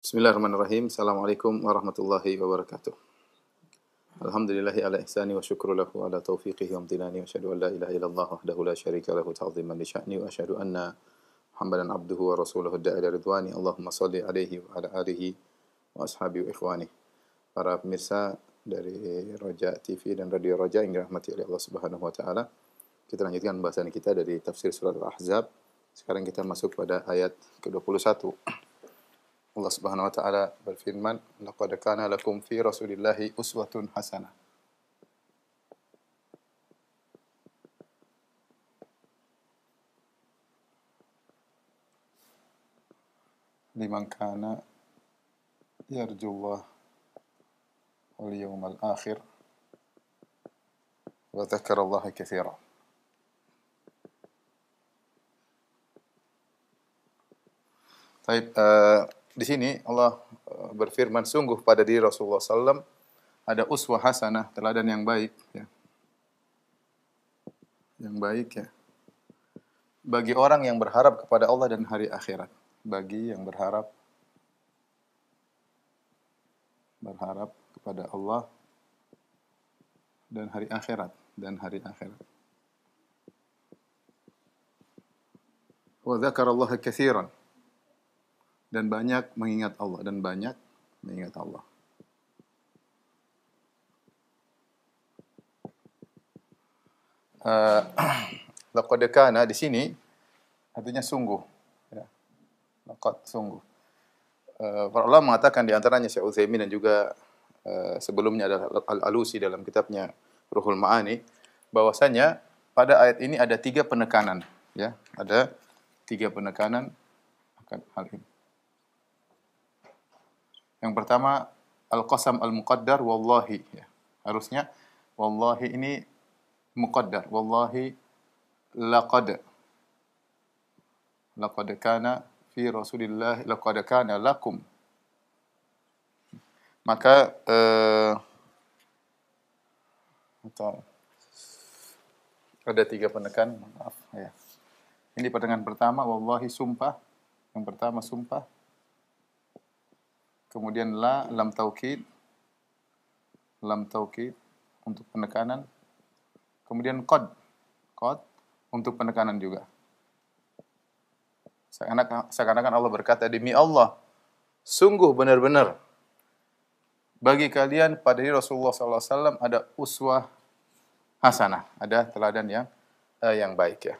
Bismillahirrahmanirrahim. Assalamualaikum warahmatullahi wabarakatuh. Alhamdulillahi ala ihsani wa syukru lahu ala taufiqihi wa amtinani wa asyhadu an la ilaha illallah wahdahu la syarika lahu ta'ziman li sya'ni wa asyhadu anna Muhammadan abduhu wa rasuluhu da'a ila ridwani. Allahumma shalli alaihi wa ala alihi wa ashabihi wa ikhwani. Para pemirsa dari Roja TV dan Radio Roja yang dirahmati oleh Allah Subhanahu wa taala. Kita lanjutkan pembahasan kita dari tafsir surat Al-Ahzab. Sekarang kita masuk pada ayat ke-21. Allah Subhanahu wa taala berfirman, "Laqad kana lakum fi Rasulillahi uswatun hasanah." Liman kana yarjullah wal yawmal akhir wa dzakarallaha katsiran. Baik, di sini Allah berfirman, sungguh pada diri Rasulullah SAW ada uswah hasanah, teladan yang baik, ya. Yang baik, ya. Bagi orang yang berharap kepada Allah dan hari akhirat. Bagi yang berharap kepada Allah dan hari akhirat. Wa dzakarallaha katsiran. Dan banyak mengingat Allah. Laqad kana di sini artinya sungguh, ya. Laqad sungguh. Para ulama mengatakan di antaranya Syekh Utsaimin dan juga sebelumnya adalah Al-Alusi dalam kitabnya Ruhul Ma'ani, bahwasanya pada ayat ini ada 3 penekanan, ya. Ada 3 penekanan akan hal ini. Yang pertama, al-qasam al-muqaddar wallahi, ya. Harusnya wallahi ini muqaddar. Wallahi laqad kana fi Rasulillah, laqad kana lakum. Maka ada 3 penekan, maaf, ya. Ini penekanan pertama, wallahi sumpah. Yang pertama sumpah. Kemudian lam taukid untuk penekanan. Kemudian qad untuk penekanan juga. Seakan-akan Allah berkata, demi Allah, sungguh benar-benar bagi kalian pada diri Rasulullah SAW ada uswah hasanah, ada teladan yang baik, ya.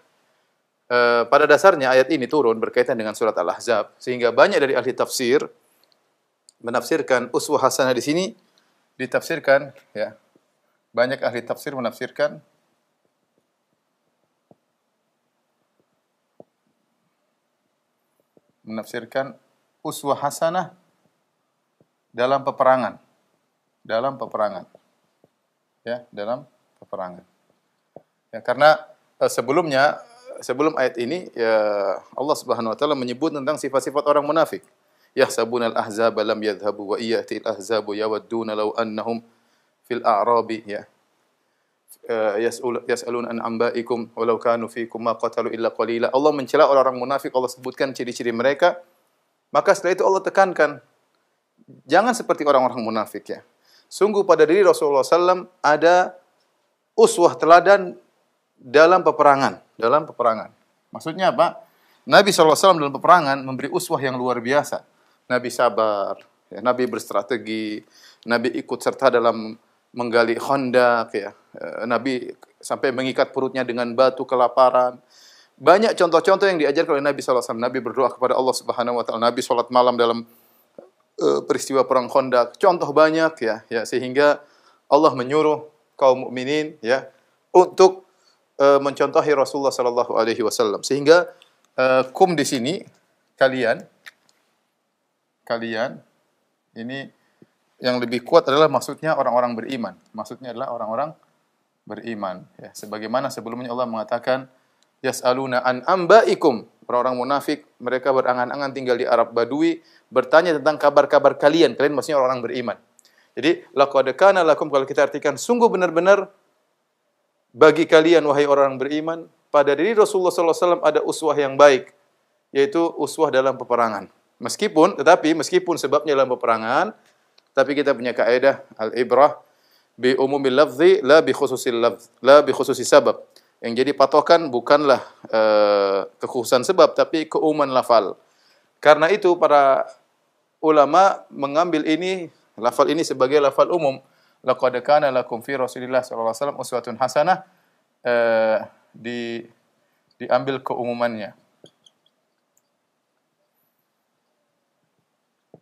Pada dasarnya ayat ini turun berkaitan dengan surat Al-Ahzab, sehingga banyak dari ahli tafsir menafsirkan uswah hasanah di sini ditafsirkan, ya. Banyak ahli tafsir menafsirkan uswah hasanah dalam peperangan. Ya, dalam peperangan. Ya, karena sebelum ayat ini, ya, Allah Subhanahu wa taala menyebut tentang sifat-sifat orang munafik. Yahsabuna al-ahzaba lam yadhhabu wa iyati al-ahzabu yawadduna law annahum fil a'rabi, ya. Yas'aluna an anba'ikum walau kanu fikum ma qatalu illa qalila. Allah mencela orang-orang munafik, Allah sebutkan ciri-ciri mereka. Maka setelah itu Allah tekankan, jangan seperti orang-orang munafik, ya. Sungguh pada diri Rasulullah SAW ada uswah teladan dalam peperangan. Maksudnya apa? Nabi SAW dalam peperangan memberi uswah yang luar biasa. Nabi sabar, ya. Nabi berstrategi, Nabi ikut serta dalam menggali khandak, ya. Nabi sampai mengikat perutnya dengan batu kelaparan. Banyak contoh-contoh yang diajarkan oleh Nabi SAW. Nabi berdoa kepada Allah Subhanahu wa taala. Nabi salat malam dalam peristiwa perang Khandaq. Contoh banyak, ya, sehingga Allah menyuruh kaum mukminin, ya, untuk mencontohi Rasulullah sallallahu alaihi wasallam. Sehingga kum di sini kalian ini yang lebih kuat adalah maksudnya orang-orang beriman. Maksudnya adalah orang-orang beriman, ya. Sebagaimana sebelumnya Allah mengatakan yas'aluna an ambaikum. Orang-orang munafik mereka berangan-angan tinggal di Arab Badui, bertanya tentang kabar-kabar kalian. Kalian maksudnya orang-orang beriman. Jadi laqad kana lakum, kalau kita artikan sungguh benar-benar bagi kalian wahai orang beriman, pada diri Rasulullah sallallahu alaihi wasallam ada uswah yang baik, yaitu uswah dalam peperangan. Meskipun sebabnya dalam peperangan, tapi kita punya kaidah al-ibrah bi umumil lafzi la bi khususil lafz, la bi khususis sabab. Yang jadi patokan bukanlah kekhususan sebab, tapi keumuman lafal. Karena itu para ulama mengambil lafal ini sebagai lafal umum. Laqad kana lakum fi Rasulillah sallallahu alaihi wasallam uswatun hasanah, diambil keumumannya.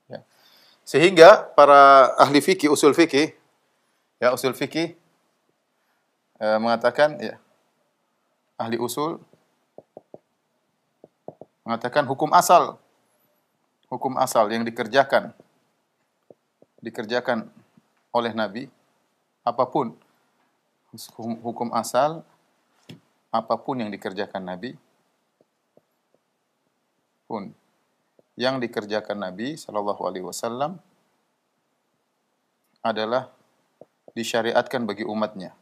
Ya. Sehingga para ahli fikih, usul fikih mengatakan, ya, ahli usul mengatakan hukum asal yang dikerjakan oleh Nabi, apapun hukum asal apapun yang dikerjakan Nabi sallallahu alaihi wasallam adalah disyariatkan bagi umatnya.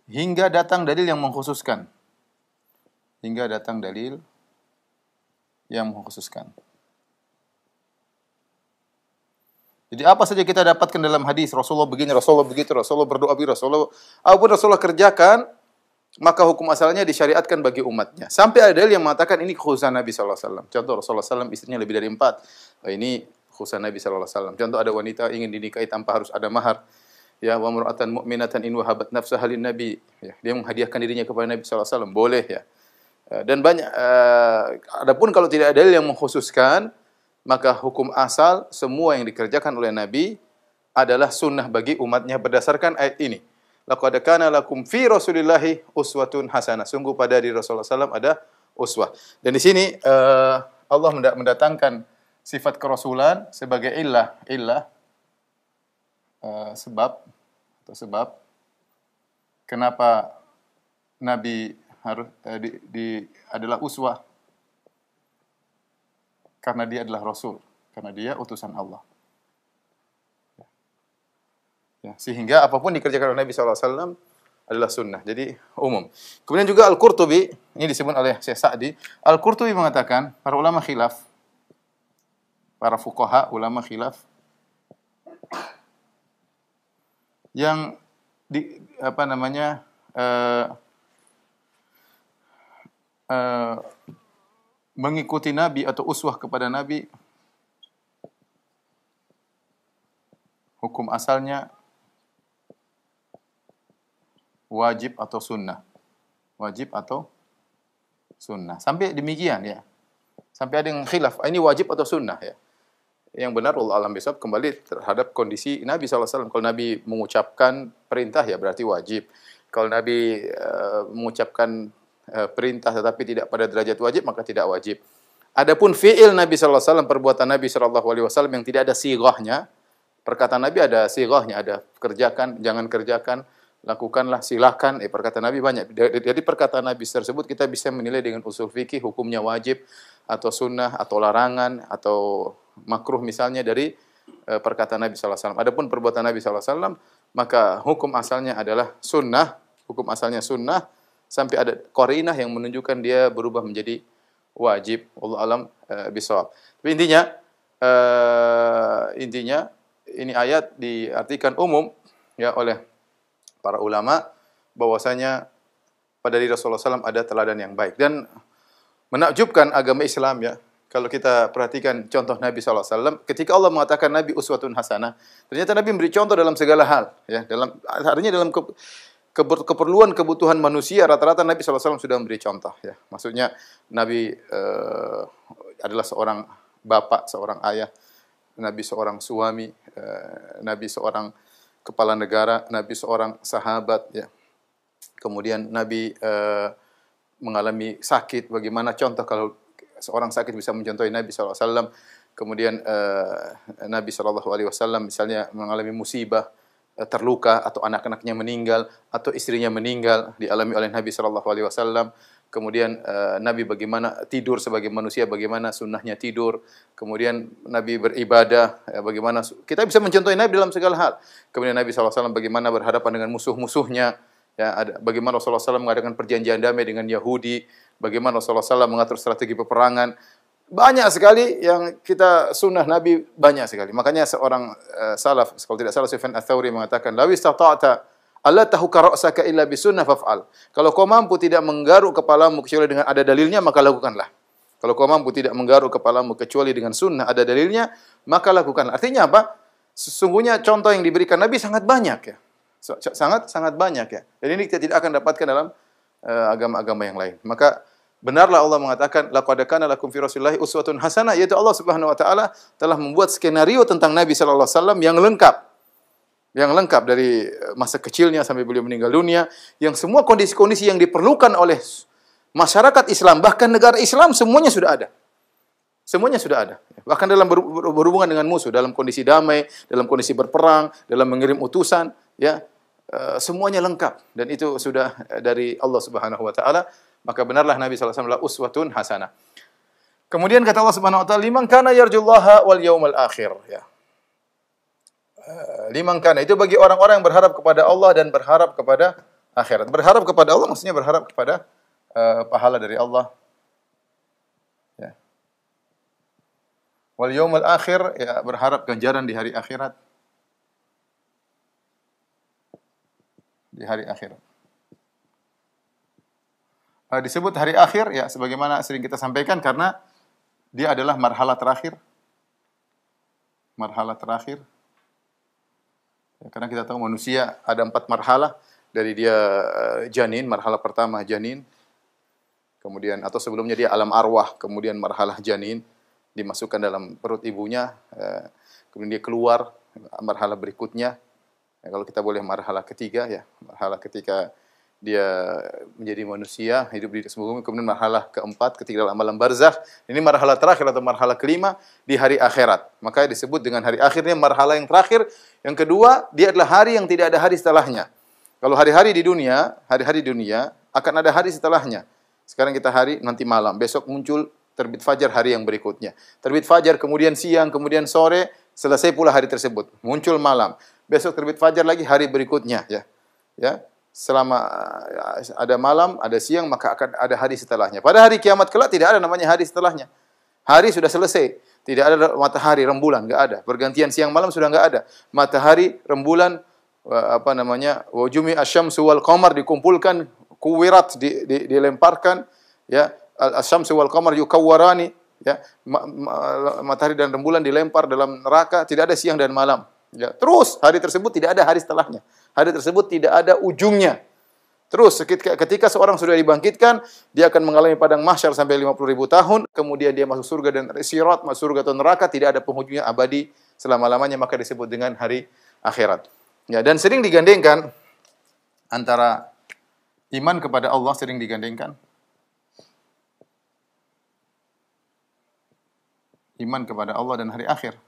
Hingga datang dalil yang mengkhususkan. Jadi apa saja kita dapatkan dalam hadis, Rasulullah begini, Rasulullah begitu, Rasulullah berdoa begini, apapun Rasulullah kerjakan, maka hukum asalnya disyariatkan bagi umatnya. Sampai ada dalil yang mengatakan ini khususan Nabi sallallahu alaihi wasallam. Contoh, Rasulullah SAW istrinya lebih dari 4. Ini khususan Nabi sallallahu alaihi wasallam. Contoh, ada wanita ingin dinikahi tanpa harus ada mahar. Ya, wa mar'atan mu'minatan in wahabat nafsaha lin nabi. Ya, dia menghadiahkan dirinya kepada Nabi sallallahu alaihi wasallam, boleh ya. Dan banyak adapun kalau tidak ada dalil yang mengkhususkan, maka hukum asal semua yang dikerjakan oleh Nabi adalah sunnah bagi umatnya berdasarkan ayat ini. Laqad kana lakum fi Rasulillahi uswatun hasanah. Sungguh pada diri Rasulullah SAW ada uswah. Dan di sini Allah mendatangkan sifat kerasulan sebagai sebab kenapa Nabi harus adalah uswah, karena dia adalah Rasul, karena dia utusan Allah. Ya, sehingga apapun dikerjakan oleh Nabi SAW adalah sunnah. Jadi umum. Kemudian juga Al-Qurtubi, ini disebut oleh Syekh Sa'di. Al-Qurtubi mengatakan, para ulama khilaf, para fuqaha, ulama khilaf, yang mengikuti Nabi atau uswah kepada Nabi, hukum asalnya wajib atau sunnah. Sampai demikian ya. Sampai ada yang khilaf, ini wajib atau sunnah ya. Yang benar Allah alam besok kembali terhadap kondisi Nabi SAW. Kalau Nabi mengucapkan perintah ya berarti wajib. Kalau Nabi mengucapkan perintah tetapi tidak pada derajat wajib, maka tidak wajib. Adapun fi'il Nabi SAW, perbuatan Nabi SAW yang tidak ada sighahnya, perkataan Nabi ada sighahnya, ada kerjakan, jangan kerjakan, lakukanlah, silakan. Perkataan Nabi banyak. Dari perkataan Nabi tersebut kita bisa menilai dengan usul fikih hukumnya wajib atau sunnah atau larangan atau makruh misalnya dari perkataan Nabi SAW. Adapun perbuatan Nabi SAW, maka hukum asalnya adalah sunnah, sampai ada qarinah yang menunjukkan dia berubah menjadi wajib. Allah alam bisawab. Tapi intinya ini ayat diartikan umum ya oleh para ulama bahwasanya pada diri Rasulullah SAW ada teladan yang baik. Dan menakjubkan agama Islam ya, kalau kita perhatikan contoh Nabi SAW, ketika Allah mengatakan Nabi uswatun hasanah, ternyata Nabi memberi contoh dalam segala hal ya, artinya dalam keperluan kebutuhan manusia rata-rata Nabi SAW sudah memberi contoh ya. Maksudnya Nabi adalah seorang bapak, seorang ayah, Nabi seorang suami, Nabi seorang kepala negara, Nabi seorang sahabat ya. Kemudian Nabi mengalami sakit, bagaimana contoh kalau seorang sakit bisa mencontohi Nabi SAW. Kemudian Nabi SAW misalnya mengalami musibah, terluka atau anak-anaknya meninggal atau istrinya meninggal, dialami oleh Nabi SAW. Kemudian Nabi bagaimana tidur sebagai manusia, bagaimana sunnahnya tidur. Kemudian Nabi beribadah, bagaimana kita bisa mencontohi Nabi dalam segala hal. Kemudian Nabi SAW bagaimana berhadapan dengan musuh-musuhnya. Ya, ada bagaimana Rasulullah SAW mengadakan perjanjian damai dengan Yahudi, bagaimana Rasulullah SAW mengatur strategi peperangan. Banyak sekali yang kita sunnah Nabi, banyak sekali. Makanya seorang salaf, kalau tidak salah Sufyan Ats-Tsauri mengatakan, "Law istata'ta alla tahuka ra'saka illa bisunnah faf'al." Kalau kau mampu tidak menggaruk kepalamu kecuali dengan ada dalilnya, maka lakukanlah. Kalau kau mampu tidak menggaruk kepalamu kecuali dengan sunnah ada dalilnya, maka lakukanlah. Artinya apa? Sesungguhnya contoh yang diberikan Nabi sangat banyak ya. Sangat banyak ya. Dan ini kita tidak akan dapatkan dalam agama-agama yang lain. Maka benarlah Allah mengatakan laqad kana lakum fi Rasulillahi uswatun hasanah, yaitu Allah Subhanahu wa taala telah membuat skenario tentang Nabi sallallahu alaihi wasallam yang lengkap. Yang lengkap dari masa kecilnya sampai beliau meninggal dunia, yang semua kondisi-kondisi yang diperlukan oleh masyarakat Islam, bahkan negara Islam semuanya sudah ada. Semuanya sudah ada. Bahkan dalam berhubungan dengan musuh, dalam kondisi damai, dalam kondisi berperang, dalam mengirim utusan, ya, semuanya lengkap dan itu sudah dari Allah Subhanahu wa taala. Maka benarlah Nabi sallallahu alaihi wasallam uswatun hasanah. Kemudian kata Allah Subhanahu wa taala, "Liman kana yarjullaha wal yaumal akhir." Ya. Liman kana itu bagi orang-orang yang berharap kepada Allah dan berharap kepada akhirat. Berharap kepada Allah maksudnya berharap kepada pahala dari Allah. Ya. Wal yaumal akhir, ya, berharap ganjaran di hari akhirat. Di hari akhirat. Disebut hari akhir ya sebagaimana sering kita sampaikan karena dia adalah marhalah terakhir. Marhalah terakhir. Ya, karena kita tahu manusia ada 4 marhalah dari dia janin, marhalah pertama janin. Kemudian atau sebelumnya dia alam arwah, kemudian marhalah janin dimasukkan dalam perut ibunya, kemudian dia keluar marhalah berikutnya. Ya, kalau kita boleh marhalah ketiga ya, marhalah ketika dia menjadi manusia, hidup di sebelum, kemudian marhalah keempat ketika dalam alam barzakh. Ini marhalah terakhir atau marhalah kelima di hari akhirat. Maka disebut dengan hari akhirnya marhalah yang terakhir. Yang kedua, dia adalah hari yang tidak ada hari setelahnya. Kalau hari-hari di dunia akan ada hari setelahnya. Sekarang kita hari, nanti malam, besok muncul terbit fajar hari yang berikutnya. Terbit fajar, kemudian siang, kemudian sore, selesai pula hari tersebut. Muncul malam. Besok terbit fajar lagi hari berikutnya ya. Ya. Selama ada malam, ada siang, maka akan ada hari setelahnya. Pada hari kiamat kelak tidak ada namanya hari setelahnya. Hari sudah selesai. Tidak ada matahari, rembulan, enggak ada. Pergantian siang malam sudah enggak ada. Matahari, rembulan, wajumi asyamsu wal qamar dikumpulkan, kuwirat dilemparkan, ya. Al-asyamsu wal qamar yukawwarani, ya. Matahari dan rembulan dilempar dalam neraka, tidak ada siang dan malam. Ya, terus hari tersebut tidak ada hari setelahnya. Hari tersebut tidak ada ujungnya. Terus ketika seorang sudah dibangkitkan, dia akan mengalami padang mahsyar sampai 50.000 tahun, kemudian dia masuk surga dan sirat, masuk surga atau neraka, tidak ada penghujungnya abadi selama-lamanya, maka disebut dengan hari akhirat. Ya, dan sering digandengkan antara iman kepada Allah, sering digandengkan. Iman kepada Allah dan hari akhir.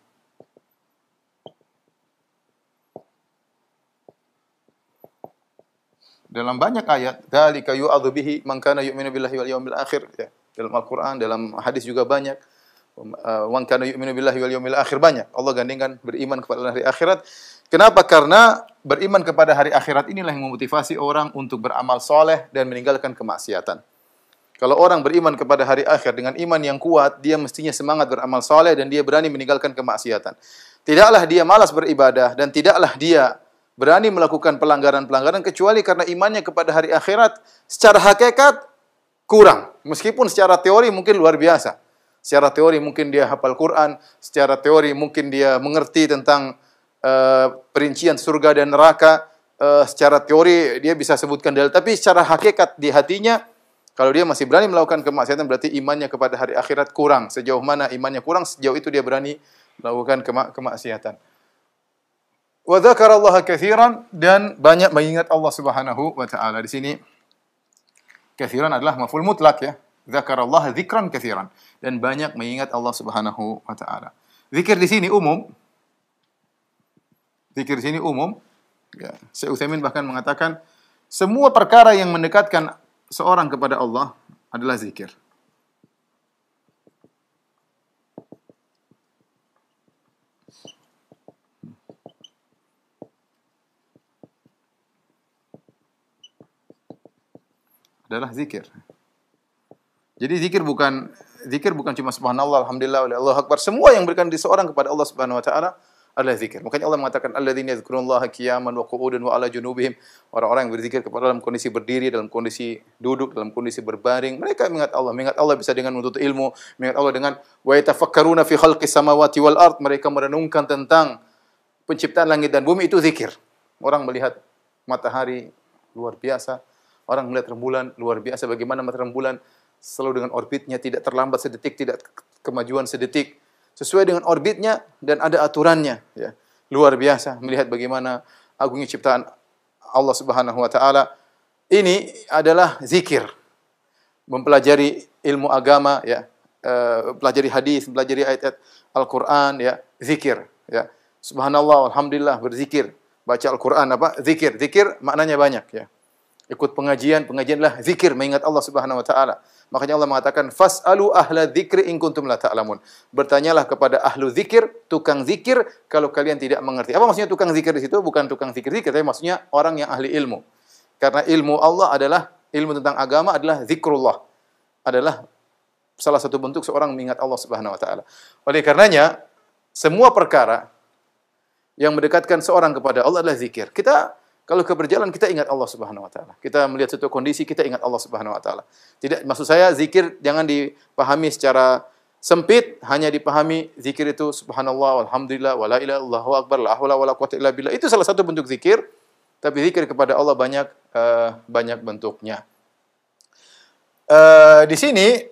Dalam banyak ayat, dzalika yu'adzu bihi man kana yu'minu billahi wal yawmil akhir, ya. Dalam Al-Qur'an, dalam hadis juga banyak. Man kana yu'minu billahi wal yawmil akhir, banyak. Allah gandengkan beriman kepada hari akhirat. Kenapa? Karena beriman kepada hari akhirat inilah yang memotivasi orang untuk beramal soleh dan meninggalkan kemaksiatan. Kalau orang beriman kepada hari akhir dengan iman yang kuat, dia mestinya semangat beramal soleh dan dia berani meninggalkan kemaksiatan. Tidaklah dia malas beribadah dan tidaklah dia berani melakukan pelanggaran-pelanggaran kecuali karena imannya kepada hari akhirat secara hakikat kurang. Meskipun secara teori mungkin luar biasa. Secara teori mungkin dia hafal Quran, secara teori mungkin dia mengerti tentang perincian surga dan neraka, secara teori dia bisa sebutkan dalil, tapi secara hakikat di hatinya kalau dia masih berani melakukan kemaksiatan berarti imannya kepada hari akhirat kurang. Sejauh mana imannya kurang, sejauh itu dia berani melakukan kemaksiatan. Wa dzakarallaha katsiran, dan banyak mengingat Allah Subhanahu wa taala. Di sini katsiran adalah maf'ul mutlak ya. Dzakarallaha dzikran katsiran, dan banyak mengingat Allah Subhanahu wa taala. Zikir di sini umum. Zikir di sini umum. Ya, Syekh Utsaimin bahkan mengatakan semua perkara yang mendekatkan seorang kepada Allah adalah zikir. adalah zikir. Jadi zikir bukan cuma subhanallah, alhamdulillah, Allahu akbar. Semua yang berikan diri seorang kepada Allah Subhanahu wa taala adalah zikir. Makanya Allah mengatakan alladzina yadhkurullaha qiyaman wa qu'udan wa ala junubihim. Orang-orang yang berzikir kepada dalam kondisi berdiri, dalam kondisi duduk, dalam kondisi berbaring. Mereka mengingat Allah. Mengingat Allah bisa dengan menuntut ilmu, mengingat Allah dengan wa yatafakkaruna fi khalqis samawati wal ard. Mereka merenungkan tentang penciptaan langit dan bumi, itu zikir. Orang melihat matahari luar biasa, orang melihat rembulan luar biasa. Bagaimana matahari rembulan selalu dengan orbitnya, tidak terlambat sedetik, tidak kemajuan sedetik, sesuai dengan orbitnya dan ada aturannya, ya. Luar biasa melihat bagaimana agungnya ciptaan Allah Subhanahu wa taala. Ini adalah zikir. Mempelajari ilmu agama, ya. Pelajari hadis, pelajari ayat-ayat Al-Qur'an, ya, zikir, ya. Subhanallah, alhamdulillah, berzikir. Baca Al-Qur'an apa? Zikir. Zikir maknanya banyak, ya. Ikut pengajian adalah zikir, mengingat Allah Subhanahu wa taala. Makanya Allah mengatakan fas'alu ahla dzikri in kuntum la ta'lamun. Bertanyalah kepada ahlu zikir, tukang zikir kalau kalian tidak mengerti. Apa maksudnya tukang zikir di situ? Bukan tukang zikir-zikir, tapi maksudnya orang yang ahli ilmu. Karena ilmu Allah adalah ilmu tentang agama adalah zikrullah. Adalah salah satu bentuk seorang mengingat Allah Subhanahu wa taala. Oleh karenanya semua perkara yang mendekatkan seorang kepada Allah adalah zikir. Kalau ke berjalan kita ingat Allah Subhanahu wa taala. Kita melihat suatu kondisi kita ingat Allah Subhanahu wa taala. Tidak, maksud saya zikir jangan dipahami secara sempit, hanya dipahami zikir itu subhanallah walhamdulillah wala ilaha illallah Allahu akbar la haula wala quwwata illa billah. Itu salah satu bentuk zikir, tapi zikir kepada Allah banyak bentuknya. Di sini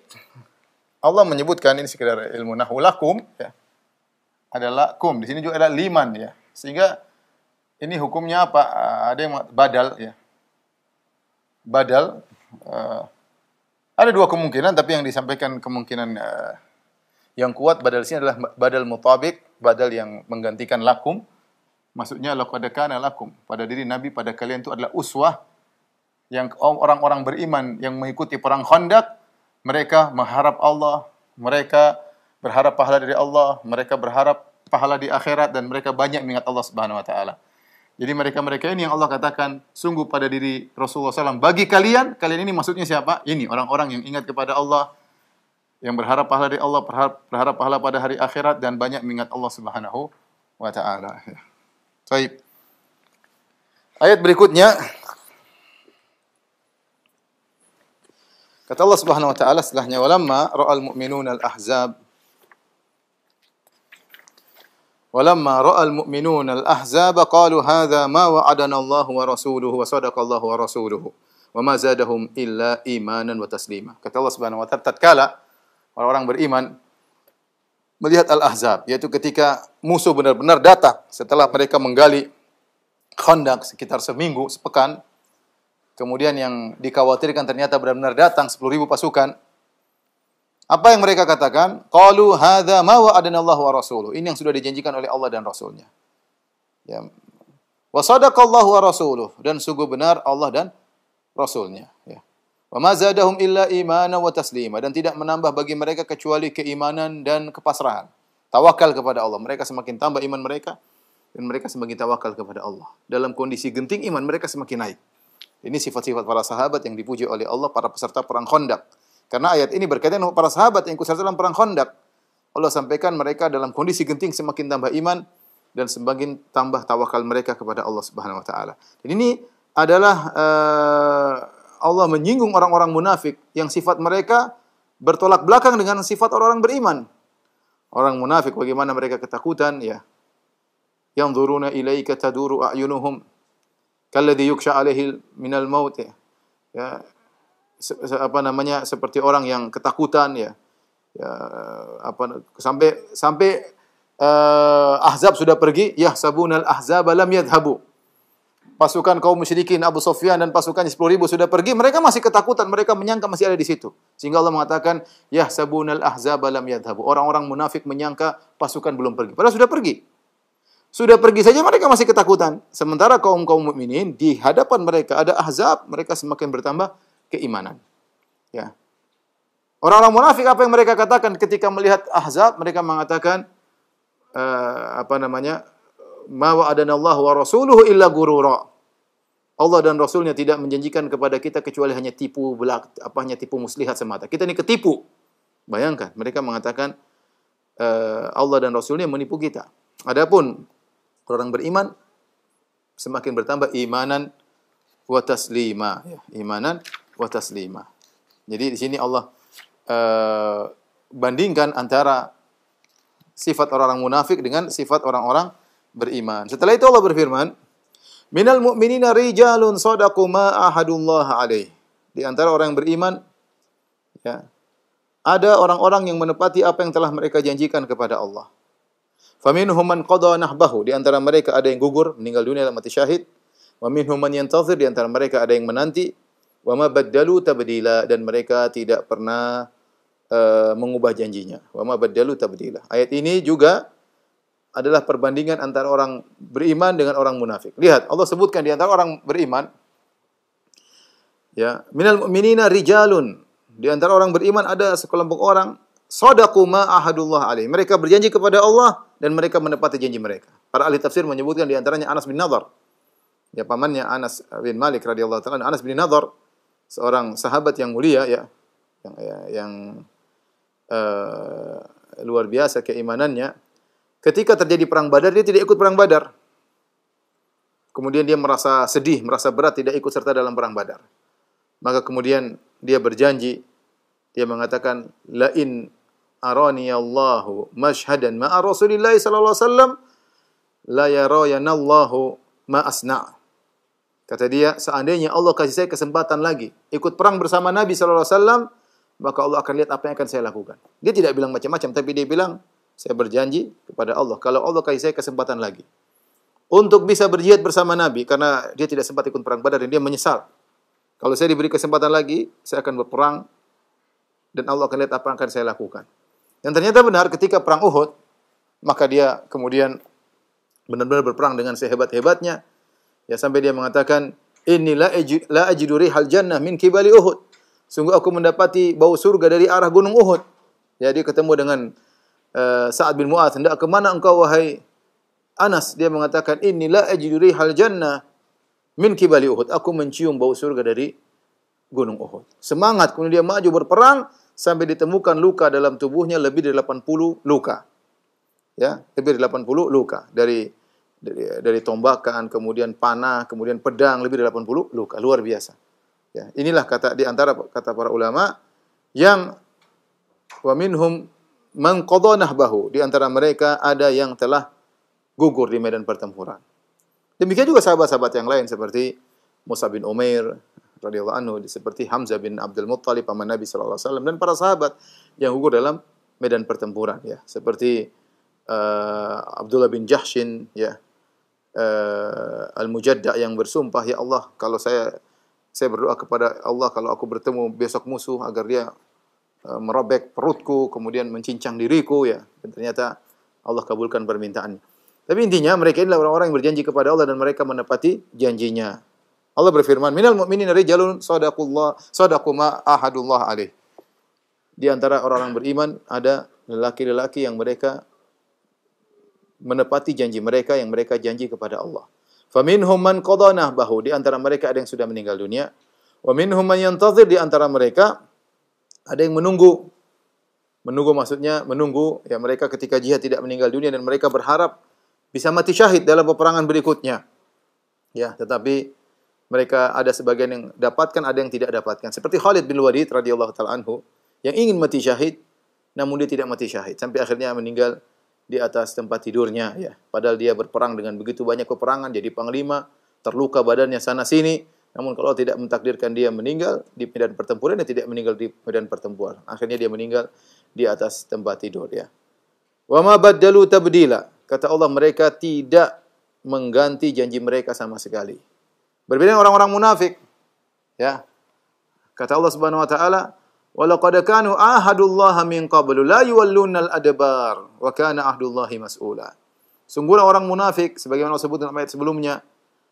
Allah menyebutkan, ini sekedar ilmu nahwu, lakum, ya. Adalah kum. Di sini juga ada liman, ya. Sehingga ini hukumnya apa? Ada yang badal, ya. Badal. Ada dua kemungkinan, tapi yang disampaikan kemungkinan yang kuat badal di sini adalah badal mutabik, badal yang menggantikan lakum. Maksudnya laqad kana lakum, pada diri Nabi, pada kalian itu adalah uswah, yang orang-orang beriman yang mengikuti perang Khandaq, mereka mengharap Allah, mereka berharap pahala dari Allah, mereka berharap pahala di akhirat, dan mereka banyak mengingat Allah Subhanahu wa taala. Jadi mereka-mereka ini yang Allah katakan sungguh pada diri Rasulullah SAW. Bagi kalian ini maksudnya siapa? Ini orang-orang yang ingat kepada Allah, yang berharap pahala dari Allah, berharap pahala pada hari akhirat, dan banyak mengingat Allah Subhanahu wa taala. Baik. Ayat berikutnya, kata Allah Subhanahu wa taala setelahnya, walamma ra'al mu'minuna al-ahzab walamma ra'al mu'minuna al-ahzab qalu hadza ma wa'adana Allah wa rasuluhu wa sadaqa Allah wa rasuluhu wa ma zadahum illa imanan wa taslima. Kata Allah Subhanahu wa taala, tatkala orang-orang beriman melihat al-ahzab, yaitu ketika musuh benar-benar datang setelah mereka menggali Khandaq sekitar seminggu, sepekan, kemudian yang dikhawatirkan ternyata benar-benar datang 10.000 pasukan. Apa yang mereka katakan? Qalu hadza ma wa'adana Allah wa rasuluhu. Ini yang sudah dijanjikan oleh Allah dan Rasulnya. Ya. Wa sadaqallahu wa rasuluhu, dan sungguh benar Allah dan Rasulnya. Ya. Wa ma zadahum illa imanan wa taslima, dan tidak menambah bagi mereka kecuali keimanan dan kepasrahan. Tawakal kepada Allah. Mereka semakin tambah iman mereka, dan mereka semakin tawakal kepada Allah. Dalam kondisi genting iman mereka semakin naik. Ini sifat-sifat para sahabat yang dipuji oleh Allah, para peserta perang Khandaq. Karena ayat ini berkaitan dengan para sahabat yang ikut serta dalam perang Khandaq. Allah sampaikan mereka dalam kondisi genting semakin tambah iman dan semakin tambah tawakal mereka kepada Allah Subhanahu wa taala. Dan ini adalah Allah menyinggung orang-orang munafik yang sifat mereka bertolak belakang dengan sifat orang-orang beriman. Orang munafik bagaimana mereka ketakutan, ya. Yanzuruna ilaika taduru a'yunuhum kalladhi yuksha alaihi minal maut, ya. Seperti orang yang ketakutan, ya. Sampai Ahzab sudah pergi, yahsabunal ahzaba lam yadhhabu. Pasukan kaum musyrikin Abu Sufyan dan pasukannya 10.000 sudah pergi, mereka masih ketakutan, mereka menyangka masih ada di situ. Sehingga Allah mengatakan yahsabunal ahzaba lam yadhhabu. Orang-orang munafik menyangka pasukan belum pergi, padahal sudah pergi. Sudah pergi saja mereka masih ketakutan. Sementara kaum mukminin di hadapan mereka ada ahzab, mereka semakin bertambah keimanan. Ya. Orang-orang munafik apa yang mereka katakan ketika melihat ahzab? Mereka mengatakan ma wa'adana Allah wa rasuluhu illa gurura. Allah dan Rasulnya tidak menjanjikan kepada kita kecuali hanya hanya tipu muslihat semata. Kita ini ketipu. Bayangkan, mereka mengatakan Allah dan Rasulnya menipu kita. Adapun orang beriman semakin bertambah imanan wa taslima. Imanan wa taslima. Jadi di sini Allah bandingkan antara sifat orang-orang munafik dengan sifat orang-orang beriman. Setelah itu Allah berfirman, "Minal mu'minina rijalun shadaqu ma ahadullah alaih." Di antara orang yang beriman, ya, ada orang-orang yang menepati apa yang telah mereka janjikan kepada Allah. Faminhum man qada nahbahu, di antara mereka ada yang gugur, meninggal dunia dalam mati syahid. Wa minhum man yantazir, di antara mereka ada yang menanti. Wa ma baddalu tabdila, dan mereka tidak pernah mengubah janjinya. Wa ma baddalu tabdila. Ayat ini juga adalah perbandingan antara orang beriman dengan orang munafik. Lihat, Allah sebutkan di antara orang beriman, ya, minal mu'minina rijalun, di antara orang beriman ada sekelompok orang shadaqu ma ahadullah alaih. Mereka berjanji kepada Allah dan mereka menepati janji mereka. Para ahli tafsir menyebutkan di antaranya Anas bin Nadhr. Ya, pamannya Anas bin Malik radhiyallahu taala. Anas bin Nadhr, seorang sahabat yang mulia, ya, yang luar biasa keimanannya. Ketika terjadi perang Badar, dia tidak ikut perang Badar. Kemudian dia merasa sedih, merasa berat tidak ikut serta dalam perang Badar. Maka kemudian dia berjanji, dia mengatakan, la in arani Allahu mashhadan ma'a Rasulillah sallallahu alaihi wasallam la yarayanallahu ma asna'. Kata dia, seandainya Allah kasih saya kesempatan lagi ikut perang bersama Nabi sallallahu alaihi wasallam, maka Allah akan lihat apa yang akan saya lakukan. Dia tidak bilang macam-macam, tapi dia bilang, saya berjanji kepada Allah, kalau Allah kasih saya kesempatan lagi untuk bisa berjihad bersama Nabi, karena dia tidak sempat ikut perang Badar dan dia menyesal. Kalau saya diberi kesempatan lagi, saya akan berperang dan Allah akan lihat apa yang akan saya lakukan. Dan ternyata benar, ketika perang Uhud, maka dia kemudian benar-benar berperang dengan sehebat-hebatnya, ya, sampai dia mengatakan, inni la ajidu rihal jannah min kibali Uhud. Sungguh aku mendapati bau surga dari arah gunung Uhud. Jadi ketemu dengan Sa'ad bin Mu'adz, hendak ke mana engkau wahai Anas? Dia mengatakan, inni la ajidu rihal jannah min kibali Uhud. Aku mencium bau surga dari gunung Uhud. Semangat, kemudian dia maju berperang sampai ditemukan luka dalam tubuhnya lebih dari 80 luka. Ya, lebih dari 80 luka. Dari tombakan, kemudian panah, kemudian pedang, lebih dari 80 luka. Luar biasa. Ya, inilah di antara kata para ulama yang wa minhum man qada nahbahu, di antara mereka ada yang telah gugur di medan pertempuran. Demikian juga sahabat-sahabat yang lain seperti Mus'ab bin Umair radhiyallahu anhu, seperti Hamzah bin Abdul Muttalib paman Nabi sallallahu alaihi wasallam, dan para sahabat yang gugur dalam medan pertempuran, ya, seperti Abdullah bin Jahshin, ya, Al-Mujadda yang bersumpah, ya Allah, kalau saya berdoa kepada Allah kalau aku bertemu besok musuh agar dia merobek perutku, kemudian mencincang diriku, ya. Dan ternyata Allah kabulkan permintaannya. Tapi intinya mereka inilah orang-orang yang berjanji kepada Allah dan mereka menepati janjinya. Allah berfirman, minal mu'minina rijalun shadaqu ma ahadullah alaih. Di antara orang-orang beriman ada lelaki-lelaki yang mereka menepati janji mereka yang mereka janji kepada Allah. Faminhum man qada nahbahu, di antara mereka ada yang sudah meninggal dunia. Wa minhum man yantazir, di antara mereka ada yang menunggu. Menunggu maksudnya menunggu, ya, mereka ketika jihad tidak meninggal dunia dan mereka berharap bisa mati syahid dalam peperangan berikutnya. Ya, tetapi mereka ada sebagian yang dapatkan, ada yang tidak dapatkan. Seperti Khalid bin Walid radhiyallahu taala anhu yang ingin mati syahid namun dia tidak mati syahid sampai akhirnya meninggal di atas tempat tidurnya, ya. Padahal dia berperang dengan begitu banyak peperangan, jadi panglima, terluka badannya sana sini. Namun kalau tidak mentakdirkan dia meninggal di medan pertempuran, dia tidak meninggal di medan pertempuran. Akhirnya dia meninggal di atas tempat tidur, ya. Wa ma baddalu tabdila. Kata Allah, mereka tidak mengganti janji mereka sama sekali. Berbeda dengan orang-orang munafik, ya. Kata Allah Subhanahu wa taala, walaqad kanu ahadullaha min qablu la yuwallunal adbar wa kana ahdullahi mas'ula. Sungguh orang munafik, sebagaimana Allah sebut dalam ayat sebelumnya,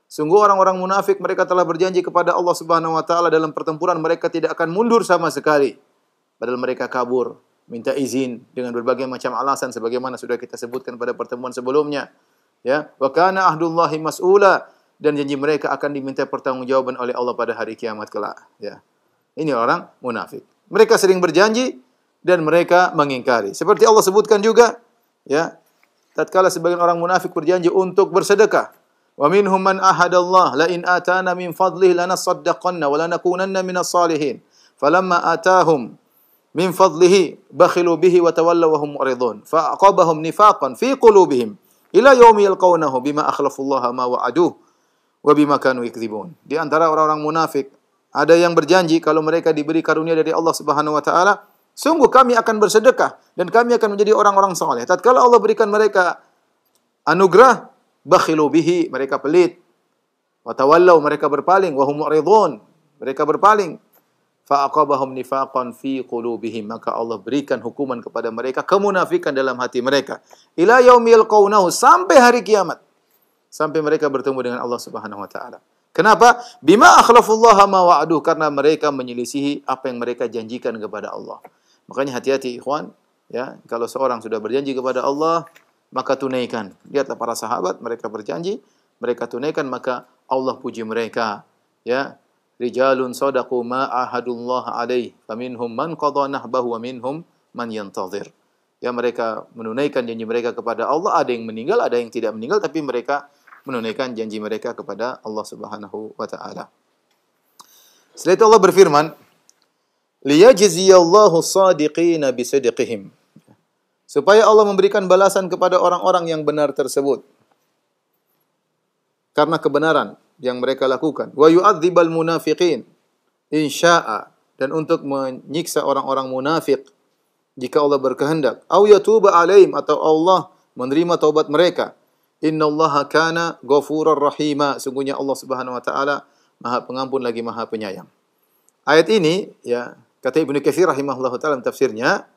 sungguh orang-orang munafik mereka telah berjanji kepada Allah Subhanahu wa taala dalam pertempuran mereka tidak akan mundur sama sekali. Padahal mereka kabur, minta izin dengan berbagai macam alasan sebagaimana sudah kita sebutkan pada pertemuan sebelumnya. Ya, wa kana ahdullahi mas'ula, dan janji mereka akan diminta pertanggungjawaban oleh Allah pada hari kiamat kelak. Ya. Ini orang munafik. Mereka sering berjanji dan mereka mengingkari. Seperti Allah sebutkan juga, ya, tatkala sebagian orang munafik berjanji untuk bersedekah. Wa minhum man ahadallah la in atana min fadlihi lanasaddaqanna wa lanakunanna minas salihin. Falamma atahum min fadlihi bakhilu bihi wa tawallaw wa hum mu'ridun. Fa'aqabahum nifaqan fi qulubihim ila yaumi yalqawnahu bima akhlafullaha ma wa'aduhu wa bima kanu yakdzibun. Di antara orang-orang munafik ada yang berjanji kalau mereka diberi karunia dari Allah Subhanahu wa taala, sungguh kami akan bersedekah dan kami akan menjadi orang-orang saleh. Tatkala Allah berikan mereka anugerah, bakhilu bihi, mereka pelit. Wa tawallaw, mereka berpaling, wa hum mu'ridun, mereka berpaling. Fa aqabahum nifaqan fi qulubihim, maka Allah berikan hukuman kepada mereka kemunafikan dalam hati mereka. Ila yaumil qaunahu, sampai hari kiamat. Sampai mereka bertemu dengan Allah Subhanahu wa taala. Kenapa? Bima akhlafullaha ma wa'aduh, karena mereka menyelisihi apa yang mereka janjikan kepada Allah. Makanya hati-hati ikhwan, ya, kalau seorang sudah berjanji kepada Allah, maka tunaikan. Lihatlah para sahabat, mereka berjanji, mereka tunaikan, maka Allah puji mereka. Ya, rijalun sadaqu ma ahadullah alaih, faminhum man qadha nahbahu wa minhum man yantazir. Ya, mereka menunaikan janji mereka kepada Allah. Ada yang meninggal, ada yang tidak meninggal, tapi mereka menunaikan janji mereka kepada Allah Subhanahu wa taala. Setelah itu Allah berfirman, liyajziyallahu shadiqina bisidqihim. Supaya Allah memberikan balasan kepada orang-orang yang benar tersebut karena kebenaran yang mereka lakukan. Wa yu'adzibal munafiqin in syaa'a, dan untuk menyiksa orang-orang munafik jika Allah berkehendak. Au yatuba alaihim, atau Allah menerima taubat mereka. Innallaha kana ghafurar rahima, sungguhnya Allah Subhanahu wa taala Maha Pengampun lagi Maha Penyayang. Ayat ini, ya, kata Ibnu Katsir rahimahullahu taala dalam tafsirnya,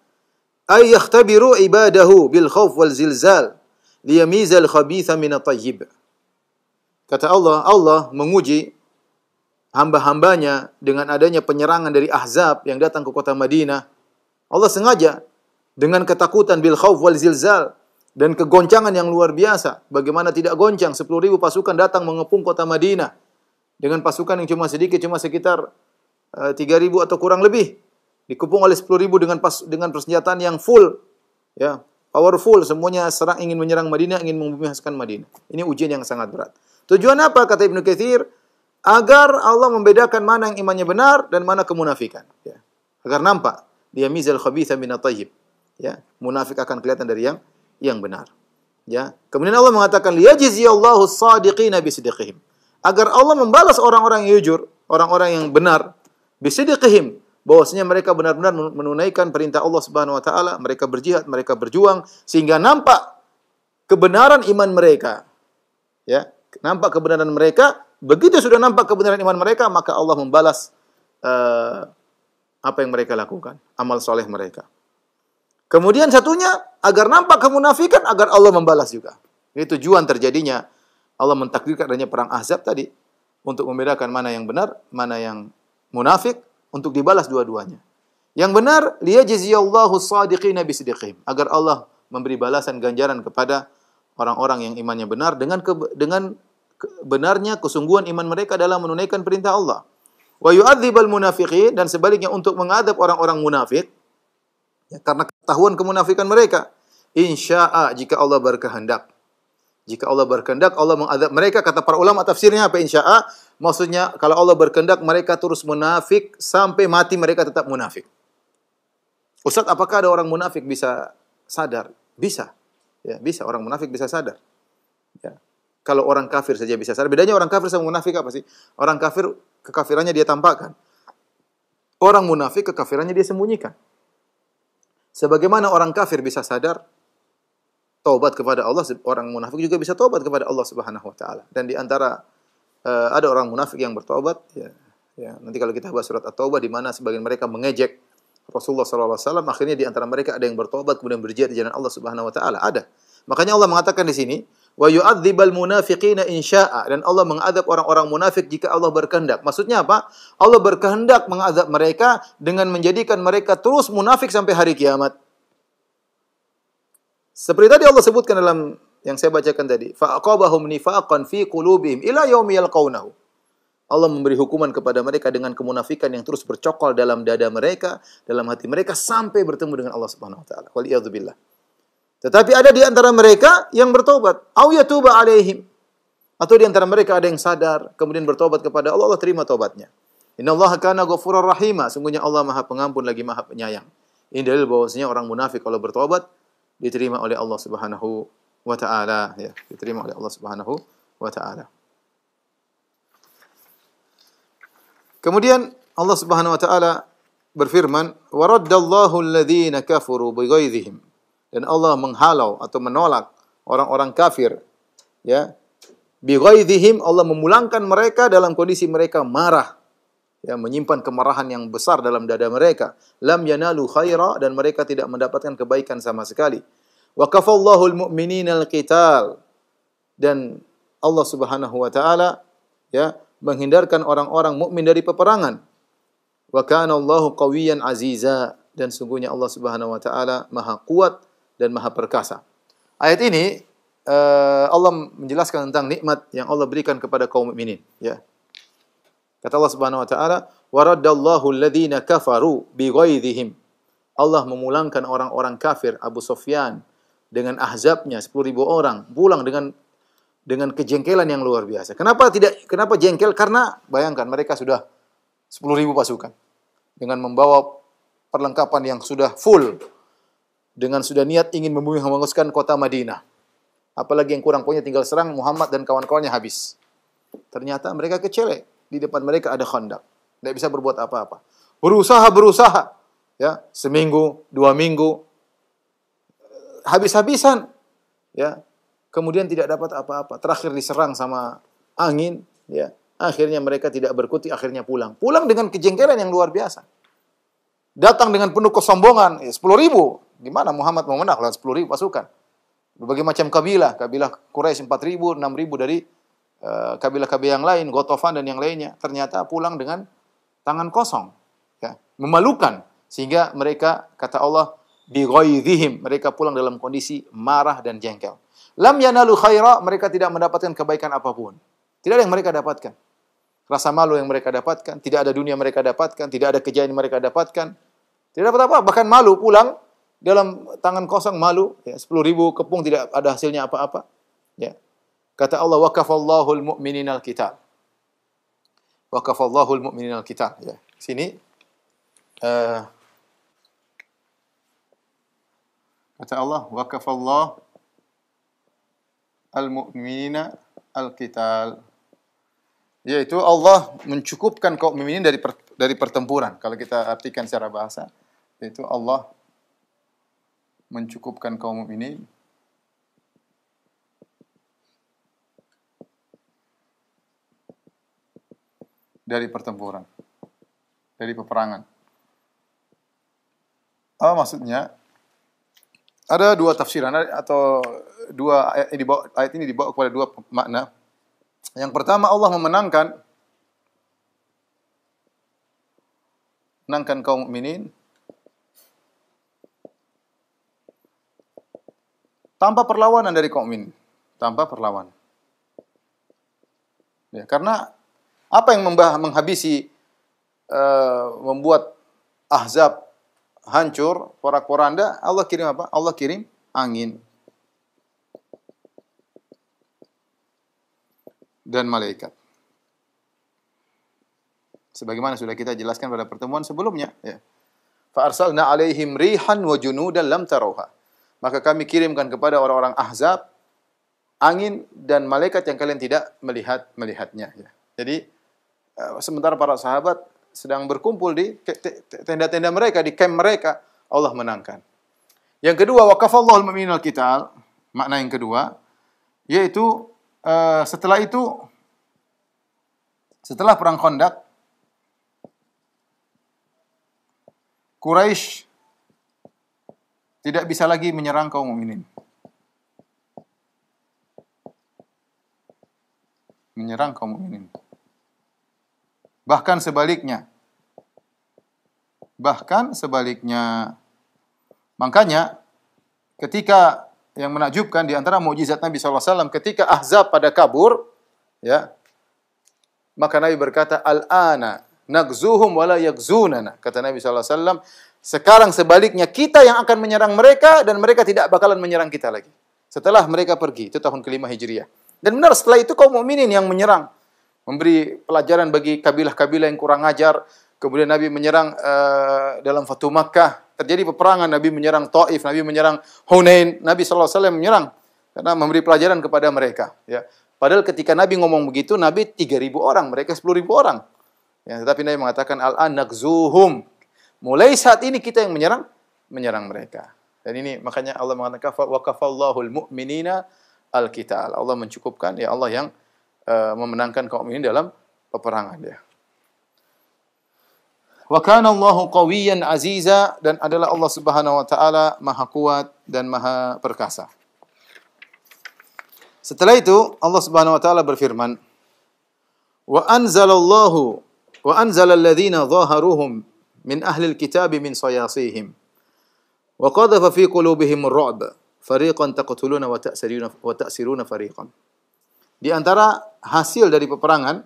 ay yakhtabiru ibadahu bil khauf wal zilzal liyamizal khabitha min at-tayyib. Kata Allah, Allah menguji hamba-hambanya dengan adanya penyerangan dari Ahzab yang datang ke kota Madinah. Allah sengaja dengan ketakutan bil khauf wal zilzal, dan kegoncangan yang luar biasa. Bagaimana tidak goncang? 10.000 pasukan datang mengepung kota Madinah dengan pasukan yang cuma sedikit, cuma sekitar 3.000 atau kurang lebih. Dikepung oleh 10.000 dengan persenjataan yang full, ya, powerful. Semuanya ingin menyerang Madinah, ingin membebaskan Madinah. Ini ujian yang sangat berat. Tujuan apa? Kata Ibnu Katsir, agar Allah membedakan mana yang imannya benar dan mana kemunafikan. Ya. Agar nampak dia mizal khabitha minat tayyib. Ya, munafik akan kelihatan dari yang benar. Ya. Kemudian Allah mengatakan liyajziyallahu as-shadiqina bisidqihim. Agar Allah membalas orang-orang yang jujur, orang-orang yang benar, bisidqihim, bahwasanya mereka benar-benar menunaikan perintah Allah Subhanahu wa taala, mereka berjihad, mereka berjuang sehingga nampak kebenaran iman mereka. Ya, nampak kebenaran mereka. Begitu sudah nampak kebenaran iman mereka, maka Allah membalas apa yang mereka lakukan, amal soleh mereka. Kemudian satunya, agar nampak kemunafikan, agar Allah membalas juga. Ini tujuan terjadinya Allah mentakdirkan adanya perang Ahzab tadi, untuk membedakan mana yang benar, mana yang munafik, untuk dibalas dua-duanya. Yang benar, liyajziyallahu as-shadiqina bisidqihim, agar Allah memberi balasan ganjaran kepada orang-orang yang imannya benar dengan benarnya kesungguhan iman mereka dalam menunaikan perintah Allah. Wa yu'adzibal munafiqin, dan sebaliknya untuk mengadab orang-orang munafik, ya, karena ketahuan kemunafikan mereka. Insya'a, jika Allah berkehendak. Jika Allah berkehendak, Allah mengadab mereka. Kata para ulama tafsirnya apa insya'a? Maksudnya kalau Allah berkehendak, mereka terus munafik sampai mati, mereka tetap munafik. Ustaz, apakah ada orang munafik bisa sadar? Bisa. Ya, bisa, orang munafik bisa sadar. Ya. Kalau orang kafir saja bisa sadar. Bedanya orang kafir sama munafik apa sih? Orang kafir, kekafirannya dia tampakkan. Orang munafik, kekafirannya dia sembunyikan. Sebagaimana orang kafir bisa sadar taubat kepada Allah, orang munafik juga bisa taubat kepada Allah Subhanahu wa taala. Dan di antara ada orang munafik yang bertaubat, ya, nanti kalau kita bahas surat At-Taubah di mana sebagian mereka mengejek Rasulullah sallallahu alaihi wasallam, akhirnya di antara mereka ada yang bertaubat kemudian berjihad di jalan Allah Subhanahu wa taala, ada. Makanya Allah mengatakan di sini, wa yu'adzibal munafiqina in syaa'a, dan Allah mengadab orang-orang munafik jika Allah berkehendak. Maksudnya apa? Allah berkehendak mengadab mereka dengan menjadikan mereka terus munafik sampai hari kiamat. Seperti tadi Allah sebutkan dalam yang saya bacakan tadi. Fa'aqabahum nifaqan fi qulubihim ila yaumi yalqaunahu. Allah memberi hukuman kepada mereka dengan kemunafikan yang terus bercokol dalam dada mereka, dalam hati mereka sampai bertemu dengan Allah Subhanahu wa taala. Waliyadzubillah. Tetapi ada di antara mereka yang bertobat, au yatuba alaihim. Atau di antara mereka ada yang sadar kemudian bertobat kepada Allah, Allah terima tobatnya. Innallaha kana ghafurur rahima. Sungguhnya Allah Maha Pengampun lagi Maha Penyayang. Ini dalil bahwasanya orang munafik kalau bertobat diterima oleh Allah Subhanahu wa taala, ya, diterima oleh Allah Subhanahu wa taala. Kemudian Allah Subhanahu wa taala berfirman, "Wa raddallahu alladhina kafaru bighaidhihim." Dan Allah menghalau atau menolak orang-orang kafir, ya. Bighaidhihim, Allah memulangkan mereka dalam kondisi mereka marah, ya, menyimpan kemarahan yang besar dalam dada mereka. Lam yanalu khaira, dan mereka tidak mendapatkan kebaikan sama sekali. Wa kafallahu almu'minina alqital, dan Allah Subhanahu wa taala, ya, menghindarkan orang-orang mukmin dari peperangan. Wa kana Allahu qawiyyan aziza, dan sungguhnya Allah Subhanahu wa taala Maha kuat dan Maha perkasa. Ayat ini Allah menjelaskan tentang nikmat yang Allah berikan kepada kaum mukminin, ya. Kata Allah Subhanahu wa taala, "Wa raddallahu alladhina kafaru bighaidhihim." Allah memulangkan orang-orang kafir, Abu Sufyan dengan ahzabnya 10.000 orang, pulang dengan kejengkelan yang luar biasa. Kenapa jengkel? Karena bayangkan mereka sudah 10.000 pasukan dengan membawa perlengkapan yang sudah full, dengan sudah niat ingin menghanguskan kota Madinah. Apalagi yang kurang poinnya tinggal serang Muhammad dan kawan-kawannya habis. Ternyata mereka kecelek. Di depan mereka ada khandak. Tidak bisa berbuat apa-apa. Berusaha, ya, seminggu, 2 minggu, habis-habisan, ya. Kemudian tidak dapat apa-apa. Terakhir diserang sama angin, ya. Akhirnya mereka tidak berkutik, akhirnya pulang. Pulang dengan kejengkelan yang luar biasa. Datang dengan penuh kesombongan, 10.000. Gimana Muhammad mau menang lawan 10.000 pasukan? Berbagai macam kabilah Quraisy 4.000, 6.000 dari kabilah-kabilah yang lain, Ghatafan dan yang lainnya. Ternyata pulang dengan tangan kosong, ya. Memalukan. Sehingga mereka, kata Allah, bighaidhihim, mereka pulang dalam kondisi marah dan jengkel. Lam yanalu khaira, mereka tidak mendapatkan kebaikan apapun. Tidak ada yang mereka dapatkan. Rasa malu yang mereka dapatkan, tidak ada dunia mereka dapatkan, tidak ada kejayaan yang mereka dapatkan. Tidak dapat apa, bahkan malu pulang dalam tangan kosong, malu, ya, 10.000 kepung tidak ada hasilnya apa-apa, ya. Kata Allah, wa kafallahu almu'minina alqital. Wa kafallahu almu'minina alqital, ya. Sini kata Allah, wa kafallahu al-mu'minina al-qital. Yaitu Allah mencukupkan kaum mukminin dari pertempuran. Kalau kita artikan secara bahasa, yaitu Allah mencukupkan kaum mukminin dari pertempuran, dari peperangan. Apa maksudnya? Ada 2 tafsiran atau 2 ayat ini dibawa kepada 2 makna. Yang pertama, Allah menangkan kaum mukminin tanpa perlawanan dari kaum mukminin, tanpa perlawanan. Ya, karena apa yang menghabisi membuat Ahzab hancur, porak-poranda? Allah kirim apa? Allah kirim angin dan malaikat. Sebagaimana sudah kita jelaskan pada pertemuan sebelumnya, ya. Fa arsalna 'alaihim rihan wa junudan lam tarawha. Maka kami kirimkan kepada orang-orang Ahzab angin dan malaikat yang kalian tidak melihatnya, ya. Jadi sementara para sahabat sedang berkumpul di tenda-tenda mereka, di kamp mereka, Allah menangkan. Yang kedua, wa kafallahu al-mu'minina al-qital. Makna yang kedua yaitu setelah itu, setelah perang Khandaq, Quraisy tidak bisa lagi menyerang kaum mukminin. Menyerang kaum mukminin. Bahkan sebaliknya. Makanya ketika yang menakjubkan di antara mukjizat Nabi sallallahu alaihi wasallam ketika Ahzab pada kabur, ya. Maka Nabi berkata, "Al-ana nagzuhum wa la yagzunana." Kata Nabi sallallahu alaihi wasallam, sekarang sebaliknya kita yang akan menyerang mereka dan mereka tidak bakalan menyerang kita lagi. Setelah mereka pergi, itu tahun ke-5 Hijriah. Dan benar setelah itu kaum mukminin yang menyerang, memberi pelajaran bagi kabilah-kabilah yang kurang ajar. Kemudian Nabi menyerang dalam Fatu Makkah, terjadi peperangan, Nabi menyerang Taif, Nabi menyerang Hunain, Nabi sallallahu alaihi wasallam menyerang karena memberi pelajaran kepada mereka, ya. Padahal ketika Nabi ngomong begitu, Nabi 3.000 orang, mereka 10.000 orang. Ya, tetapi Nabi mengatakan al-an nagzuhum. Mulai saat ini kita yang menyerang mereka. Dan ini makanya Allah mengatakan wa kafallahu al-mu'minina al-qital. Allah mencukupkan, ya Allah yang memenangkan kaum mukminin dalam peperangan, ya. Wa kana Allahu qawiyyan aziza, dan adalah Allah Subhanahu wa taala Maha kuat dan Maha perkasa. Setelah itu Allah Subhanahu wa taala berfirman, "Wa anzalallahu wa anzala alladhina dhaharuhum min ahli alkitab min sayasihim wa qadhafa fi qulubihim ar-ru'b fariqan taqtuluna wa ta'siruna fariqan." Di antara hasil dari peperangan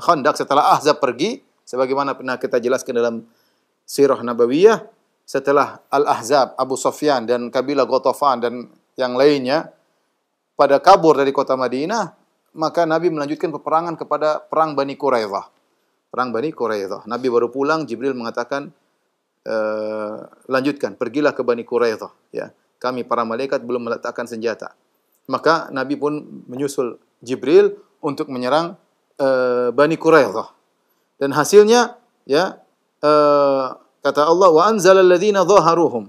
Khandaq setelah Ahzab pergi, sebagaimana pernah kita jelaskan dalam sirah nabawiyah, setelah Al-Ahzab, Abu Sufyan dan kabilah Ghatafan dan yang lainnya pada kabur dari kota Madinah, maka Nabi melanjutkan peperangan kepada perang Bani Quraidah. Perang Bani Quraidah. Nabi baru pulang, Jibril mengatakan, lanjutkan, pergilah ke Bani Quraidah. Ya, kami para malaikat belum meletakkan senjata. Maka Nabi pun menyusul Jibril untuk menyerang Bani Quraidah. Dan hasilnya, ya, kata Allah, wa anzala alladhina dhaharuhum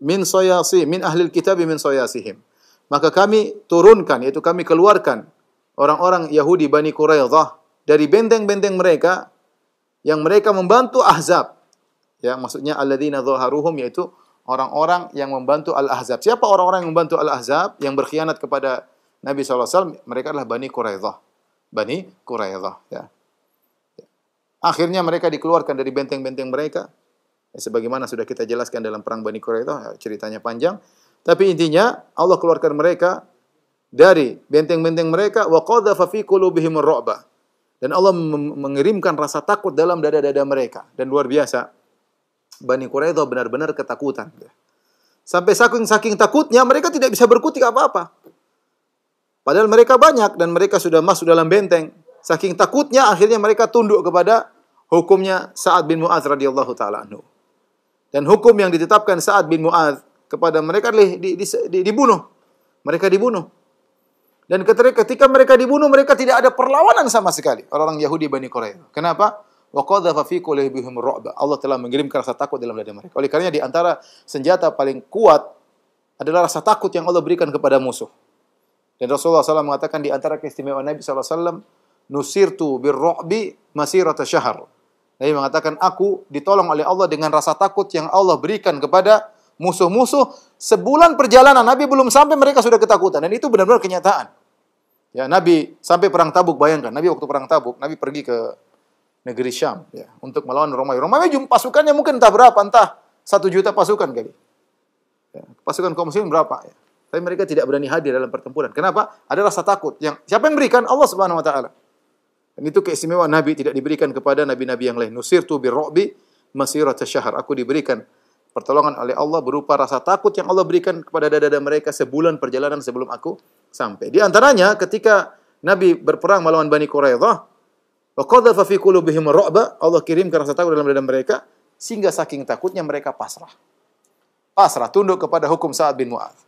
min ahlil kitab min sayasihim. Maka kami turunkan, yaitu kami keluarkan orang-orang Yahudi Bani Quraidah dari benteng-benteng mereka yang mereka membantu Ahzab. Ya, maksudnya alladzina dhaharuhum, yaitu orang-orang yang membantu Al-Ahzab. Siapa orang-orang yang membantu Al-Ahzab yang berkhianat kepada Nabi sallallahu alaihi wasallam? Mereka adalah Bani Quraidah. Bani Quraidah, ya. Akhirnya mereka dikeluarkan dari benteng-benteng mereka. Sebagaimana sudah kita jelaskan dalam perang Bani Quraidah, ceritanya panjang. Tapi intinya Allah keluarkan mereka dari benteng-benteng mereka, wa qadhafa fi qulubihim ar-ru'ba. Dan Allah mengirimkan rasa takut dalam dada-dada mereka. Dan luar biasa, Bani Quraidah benar-benar ketakutan. Sampai saking takutnya mereka tidak bisa berkutik apa-apa. Padahal mereka banyak dan mereka sudah masuk dalam benteng. Saking takutnya akhirnya mereka tunduk kepada hukumnya Sa'ad bin Mu'adz radhiyallahu taala anhu. Dan hukum yang ditetapkan Sa'ad bin Mu'adz kepada mereka adalah dibunuh. Mereka dibunuh. Dan ketika mereka dibunuh, mereka tidak ada perlawanan sama sekali. Orang-orang Yahudi Bani Quraidah. Kenapa? Wa qadhafa fi qulubihim ar-ru'ba. Allah telah mengirimkan rasa takut dalam dada mereka. Oleh karenanya di antara senjata paling kuat adalah rasa takut yang Allah berikan kepada musuh. Dan Rasulullah SAW mengatakan di antara keistimewaan Nabi SAW, nusirtu bir-ru'bi masirata syahr. Nabi mengatakan, aku ditolong oleh Allah dengan rasa takut yang Allah berikan kepada musuh-musuh. Sebulan perjalanan, Nabi belum sampai, mereka sudah ketakutan. Dan itu benar-benar kenyataan. Ya, Nabi sampai perang Tabuk, bayangkan. Nabi waktu perang Tabuk, Nabi pergi ke negeri Syam, ya, untuk melawan Romawi. Romawi pasukannya mungkin entah berapa, entah 1 juta pasukan kali. Ya, pasukan kaum muslimin berapa? Ya. Tapi mereka tidak berani hadir dalam pertempuran. Kenapa? Ada rasa takut. Siapa yang berikan? Allah Subhanahu wa taala. Dan itu keistimewaan Nabi, tidak diberikan kepada nabi-nabi yang lain. Nusirtu bir-ru'bi masirata syahr. Aku diberikan pertolongan oleh Allah berupa rasa takut yang Allah berikan kepada dada-dada mereka sebulan perjalanan sebelum aku sampai. Di antaranya ketika Nabi berperang melawan Bani Quraidah, wa qadhafa fi qulubihim ar-ru'ba, Allah kirimkan rasa takut dalam dada mereka sehingga saking takutnya mereka pasrah. Pasrah, tunduk kepada hukum Sa'ad bin Mu'adz.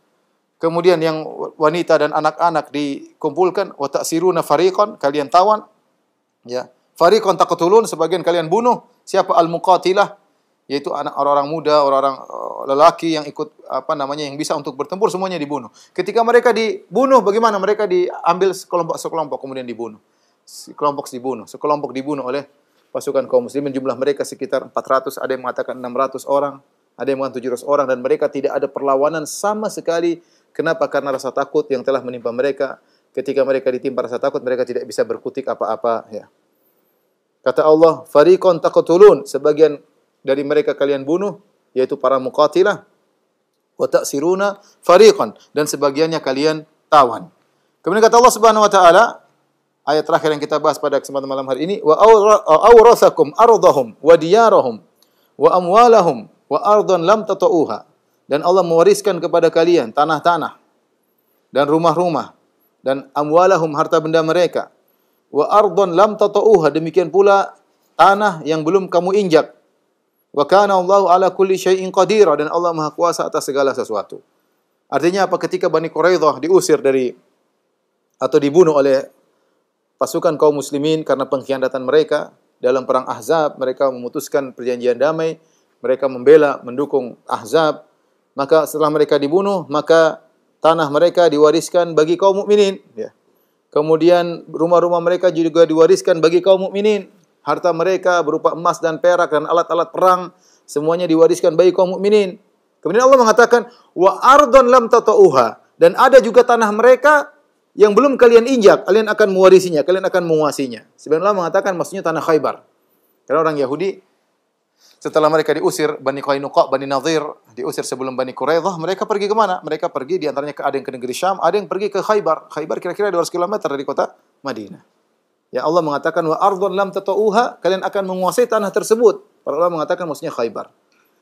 Kemudian yang wanita dan anak-anak dikumpulkan, wa ta'siruna fariqan, kalian tawan. Ya, fariqan taqtulun, sebagian kalian bunuh. Siapa al-muqatilah? Yaitu orang-orang muda, orang-orang lelaki yang ikut yang bisa untuk bertempur, semuanya dibunuh. Ketika mereka dibunuh, bagaimana? Mereka diambil sekelompok kemudian dibunuh. Sekelompok dibunuh oleh pasukan kaum muslimin. Jumlah mereka sekitar 400, ada yang mengatakan 600 orang, ada yang mengatakan 700 orang, dan mereka tidak ada perlawanan sama sekali. Kenapa? Karena rasa takut yang telah menimpa mereka. Ketika mereka ditimpa rasa takut, mereka tidak bisa berkutik apa-apa. Ya. Kata Allah, fariqan taqtulun, sebagian dari mereka kalian bunuh, yaitu para muqatilah. wa ta'siruna fariqan, dan sebagiannya kalian tawan. Kemudian kata Allah Subhanahu wa taala, ayat terakhir yang kita bahas pada kesempatan malam hari ini, wa awrathakum ardhahum wa diyarahum wa amwalahum wa ardan lam tata'uha. Dan Allah mewariskan kepada kalian tanah-tanah dan rumah-rumah dan amwalahum, harta benda mereka, wa ardan lam tata'uha, demikian pula tanah yang belum kamu injak. Wa kana Allahu ala kulli syai'in qadira, dan Allah Maha Kuasa atas segala sesuatu. Artinya apa? Ketika Bani Quraidah diusir dari atau dibunuh oleh pasukan kaum muslimin karena pengkhianatan mereka dalam perang Ahzab, mereka memutuskan perjanjian damai, mereka membela, mendukung Ahzab. Maka setelah mereka dibunuh, maka tanah mereka diwariskan bagi kaum mukminin, ya. Kemudian rumah-rumah mereka juga diwariskan bagi kaum mukminin. Harta mereka berupa emas dan perak dan alat-alat perang semuanya diwariskan bagi kaum mukminin. Kemudian Allah mengatakan wa ardon lam tatauha, dan ada juga tanah mereka yang belum kalian injak, kalian akan mewarisinya, kalian akan menguasainya. Sebenarnya Allah mengatakan maksudnya tanah Khaybar. Karena orang Yahudi setelah mereka diusir, Bani Qainuqa, Bani Nadhir diusir sebelum Bani Quraidah, mereka pergi ke mana? Mereka pergi di antaranya ada yang ke negeri Syam, ada yang pergi ke Khaybar. Khaybar kira-kira 200 km dari kota Madinah. Ya, Allah mengatakan wa ardhun lam tatauha, kalian akan menguasai tanah tersebut. Para ulama mengatakan maksudnya Khaybar.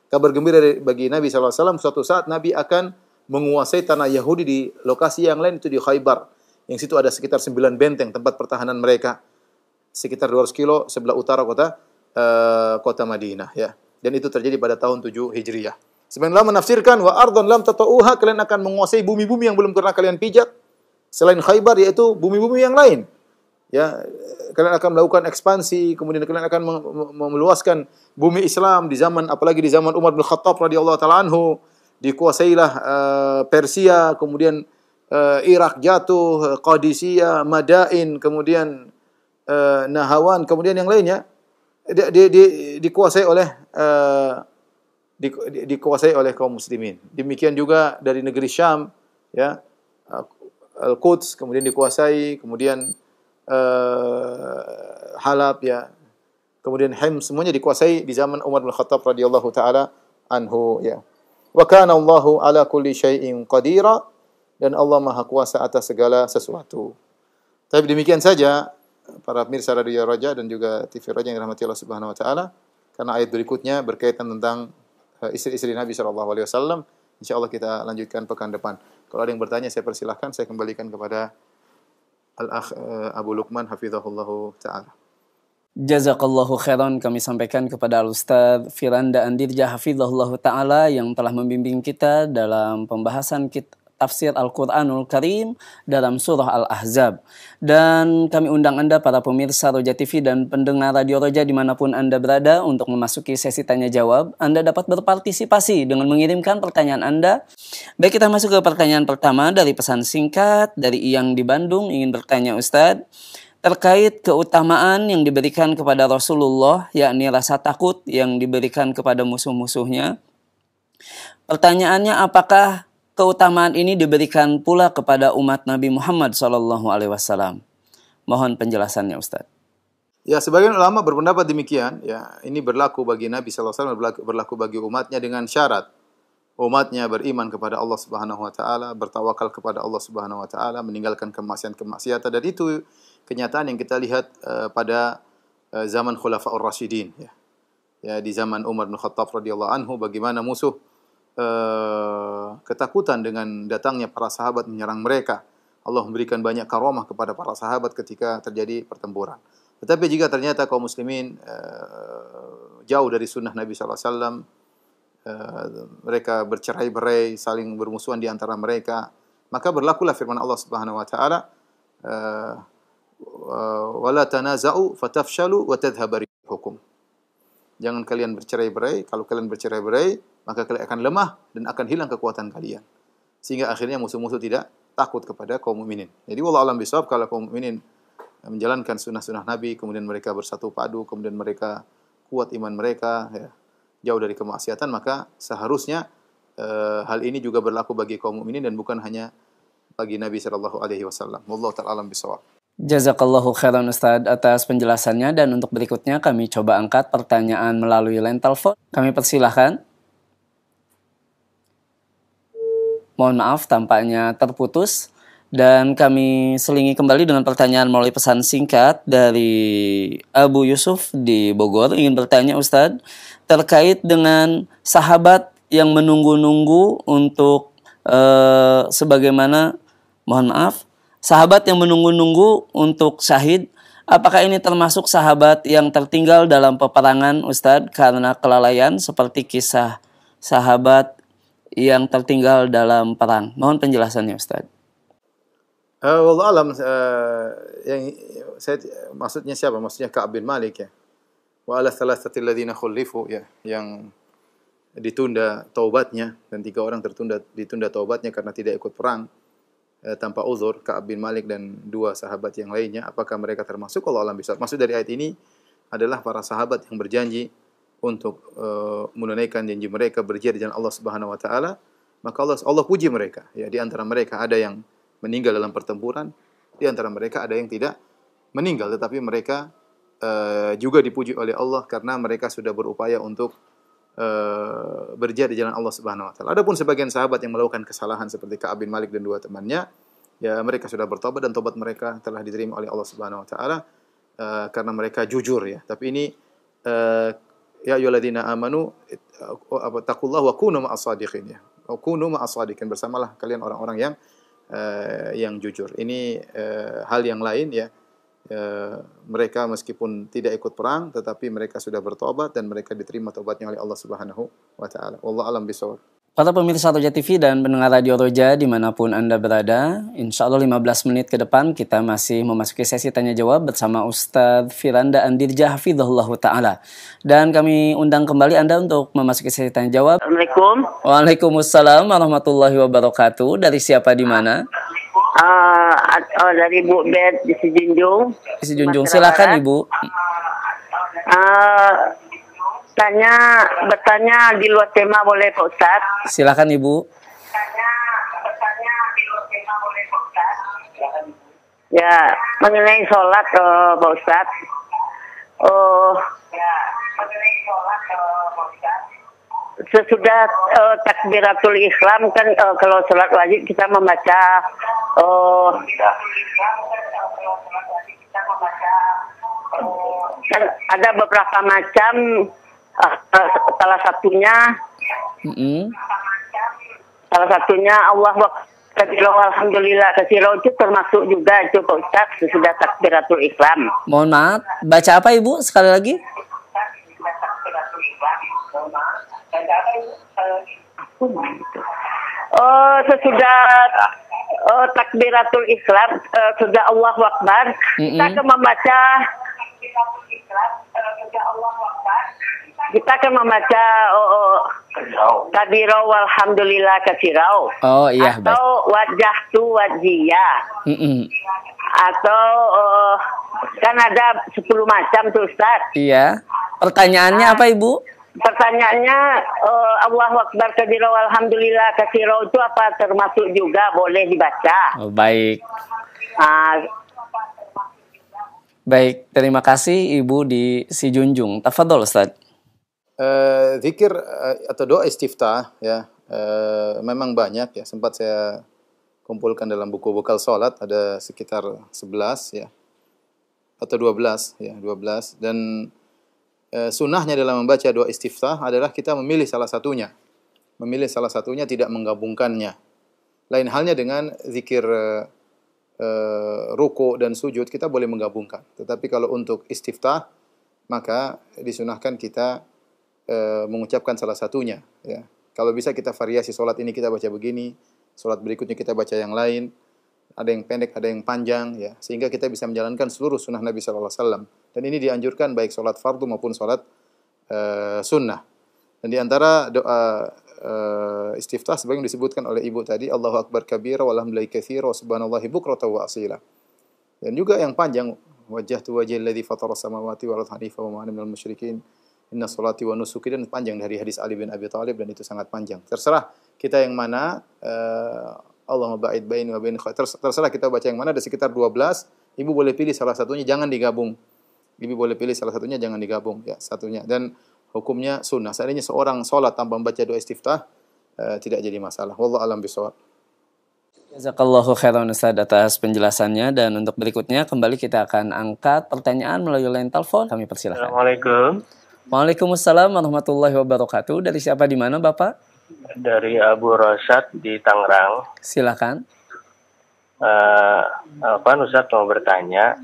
Kabar gembira bagi Nabi SAW, suatu saat Nabi akan menguasai tanah Yahudi di lokasi yang lain, itu di Khaybar. Yang situ ada sekitar 9 benteng tempat pertahanan mereka. Sekitar 200 kilo sebelah utara kota Madinah, ya. Dan itu terjadi pada tahun 7 Hijriah. Sebenarnya menafsirkan wa ardhun lam tatauha, kalian akan menguasai bumi-bumi yang belum pernah kalian pijak selain Khaybar, yaitu bumi-bumi yang lain. Ya, kalian akan melakukan ekspansi, kemudian kalian akan meluaskan bumi Islam di zaman, apalagi di zaman Umar bin Khattab radhiyallahu taala anhu, dikuasailah Persia, kemudian Irak jatuh, Qadisiyah, Madain, kemudian Nahawan, kemudian yang lainnya dikuasai oleh kaum muslimin. Demikian juga dari negeri Syam, ya, Al-Quds kemudian dikuasai, kemudian Halab, ya, kemudian Hims, semuanya dikuasai di zaman Umar bin Khattab radhiyallahu taala anhu, ya. Wa kana Allahu ala kulli syai'in qadira, dan Allah Maha Kuasa atas segala sesuatu. Tapi demikian saja para pemirsa Radio Raja dan juga TV Raja yang dirahmati Allah Subhanahu wa taala, karena ayat berikutnya berkaitan tentang istri-istri Nabi sallallahu alaihi wasallam. Insyaallah kita lanjutkan pekan depan. Kalau ada yang bertanya saya persilahkan, saya kembalikan kepada Al-Akh Abu Luqman hafizahullahu taala. Jazakallahu khairan, kami sampaikan kepada Al-Ustaz Firanda Andirja hafizahullahu taala yang telah membimbing kita dalam pembahasan tafsir Al-Quranul Karim dalam surah Al-Ahzab. Dan kami undang Anda para pemirsa Roja TV dan pendengar Radio Roja dimanapun Anda berada untuk memasuki sesi tanya jawab. Anda dapat berpartisipasi dengan mengirimkan pertanyaan Anda. Baik, kita masuk ke pertanyaan pertama dari pesan singkat dari Iyang di Bandung, ingin bertanya Ustadz terkait keutamaan yang diberikan kepada Rasulullah, yakni rasa takut yang diberikan kepada musuh-musuhnya. Pertanyaannya, apakah keutamaan ini diberikan pula kepada umat Nabi Muhammad SAW? Mohon penjelasannya, Ustaz. Ya, sebagian ulama berpendapat demikian. Ya, ini berlaku bagi Nabi SAW, berlaku bagi umatnya dengan syarat umatnya beriman kepada Allah Subhanahu Wa Taala, bertawakal kepada Allah Subhanahu Wa Taala, meninggalkan kemaksiatan. Dan itu kenyataan yang kita lihat pada zaman Khulafaur Rasyidin. Ya, di zaman Umar bin Khattab radhiyallahu anhu, bagaimana musuh ketakutan dengan datangnya para sahabat menyerang mereka. Allah memberikan banyak karamah kepada para sahabat ketika terjadi pertempuran. Tetapi jika ternyata kaum muslimin jauh dari sunnah Nabi SAW, mereka bercerai-berai, saling bermusuhan di antara mereka, maka berlakulah firman Allah Subhanahu wa taala, wala tanaza'u fatafshalu wa tadhhabu rihukum. Jangan kalian bercerai-berai, kalau kalian bercerai-berai maka kalian akan lemah dan akan hilang kekuatan kalian. Sehingga akhirnya musuh-musuh tidak takut kepada kaum mukminin. Jadi wallahu a'lam bishawab, kalau kaum mukminin menjalankan sunnah-sunnah Nabi, kemudian mereka bersatu padu, kemudian mereka kuat iman mereka, ya, jauh dari kemaksiatan, maka seharusnya hal ini juga berlaku bagi kaum mukminin dan bukan hanya bagi Nabi sallallahu alaihi wasallam. Wallahu ta'ala a'lam bishawab. Jazakallahu khairan Ustaz atas penjelasannya, dan untuk berikutnya kami coba angkat pertanyaan melalui line telepon. Kami persilahkan. Mohon maaf tampaknya terputus. Dan kami selingi kembali dengan pertanyaan melalui pesan singkat dari Abu Yusuf di Bogor. Ingin bertanya Ustadz, terkait dengan sahabat yang menunggu-nunggu untuk sebagaimana, mohon maaf, sahabat yang menunggu-nunggu untuk syahid, apakah ini termasuk sahabat yang tertinggal dalam peperangan Ustadz karena kelalaian seperti kisah sahabat yang tertinggal dalam perang? Mohon penjelasannya Ustadz. Wallahu alam, yang saya maksudnya siapa? Maksudnya Ka'ab bin Malik ya. Wa ala thalathati alladziina khulifu ya, yang ditunda taubatnya, dan 3 orang ditunda taubatnya karena tidak ikut perang tanpa uzur, Ka'ab bin Malik dan 2 sahabat yang lainnya. Apakah mereka termasuk? Allah alam bisawab. Maksud dari ayat ini adalah para sahabat yang berjanji untuk menunaikan janji mereka, berjihad di jalan Allah Subhanahu wa taala, maka Allah puji mereka. Ya, di antara mereka ada yang meninggal dalam pertempuran, di antara mereka ada yang tidak meninggal, tetapi mereka juga dipuji oleh Allah karena mereka sudah berupaya untuk berjihad di jalan Allah Subhanahu wa taala. Adapun sebagian sahabat yang melakukan kesalahan seperti Ka'ab bin Malik dan 2 temannya, ya mereka sudah bertobat dan tobat mereka telah diterima oleh Allah Subhanahu wa taala karena mereka jujur ya. Tapi ini ya ayyuhalladzina amanu taqullaha wa kunu ma'as shadiqin ya. Wa kunu ma'as shadiqin, bersamalah kalian orang-orang yang jujur. Ini hal yang lain ya. Mereka meskipun tidak ikut perang, tetapi mereka sudah bertobat dan mereka diterima tobatnya oleh Allah Subhanahu wa taala. Wallahu alam bisawab. Para pemirsa Roja TV dan pendengar Radio Roja dimanapun Anda berada, insya Allah 15 menit ke depan kita masih memasuki sesi tanya jawab bersama Ustadz Firanda Andirja Hafizahullah Ta'ala. Dan kami undang kembali Anda untuk memasuki sesi tanya jawab. Assalamualaikum. Waalaikumsalam warahmatullahi wabarakatuh. Dari siapa di mana? Dari Bu Bet di Sijunjung. Di Sijunjung, silakan Ibu. Bertanya di luar tema boleh Pak Ustadz? Silakan Ibu. Ya, mengenai sholat Pak Ustadz. Sesudah takbiratul ihram kan kalau sholat wajib kita membaca kan ada beberapa macam, salah satunya Allahu Akbar alhamdulillah katsira itu termasuk juga itu Pak Ustaz sesudah takbiratul ihram. Mohon maaf, baca apa Ibu sekali lagi? Sesudah takbiratul ihram, sudah Allahu Akbar, kita akan membaca kabiro walhamdulillah katsirau. Oh iya, baik. Atau wajahtu wajiyah. Atau kan ada 10 macam tuh Ustaz. Iya. Pertanyaannya apa Ibu? Pertanyaannya Allahu Akbar kabiro walhamdulillah katsirau itu apa termasuk juga boleh dibaca? Oh, baik. Baik, terima kasih Ibu di Sijunjung. Tafadhol Ustaz. Zikir atau doa istiftah ya, memang banyak ya. Sempat saya kumpulkan dalam buku bekal salat, ada sekitar 11 ya. Atau 12 ya, 12. Dan sunnahnya dalam membaca doa istiftah adalah kita memilih salah satunya. Memilih salah satunya, tidak menggabungkannya. Lain halnya dengan zikir ruku dan sujud, kita boleh menggabungkan. Tetapi kalau untuk istiftah, maka disunahkan kita mengucapkan salah satunya. Ya. Kalau bisa kita variasi, solat ini kita baca begini, solat berikutnya kita baca yang lain. Ada yang pendek, ada yang panjang, ya, sehingga kita bisa menjalankan seluruh sunnah Nabi Sallallahu Alaihi Wasallam. Dan ini dianjurkan baik solat fardu maupun solat sunnah. Dan di antara doa istiftah sebagaimana disebutkan oleh Ibu tadi, Allahu Akbar kabira walhamdulillahi katsira wa subhanallahi bukratan wa asila. Dan juga yang panjang, wajjahtu wajhal ladzi fatara samawati wal ardi hanifa wa ma ana minal musyrikin. Inna salati wa nusuki, dan panjang dari hadis Ali bin Abi Thalib, dan itu sangat panjang. Terserah kita yang mana, Allahumma ba'id baini wa bain terserah kita baca yang mana, ada sekitar 12. Ibu boleh pilih salah satunya, jangan digabung. Ibu boleh pilih salah satunya, jangan digabung ya, satunya. Dan hukumnya sunnah. Seandainya seorang sholat tanpa membaca doa istiftah, tidak jadi masalah. Wallahu a'lam bishawab. Jazakallahu khairan Ustaz atas penjelasannya, dan untuk berikutnya kembali kita akan angkat pertanyaan melalui line telepon. Kami persilahkan. Assalamualaikum. Waalaikumsalam warahmatullahi wabarakatuh. Dari siapa di mana Bapak? Dari Abu Rosyad di Tangerang. Silakan. Ustaz mau bertanya.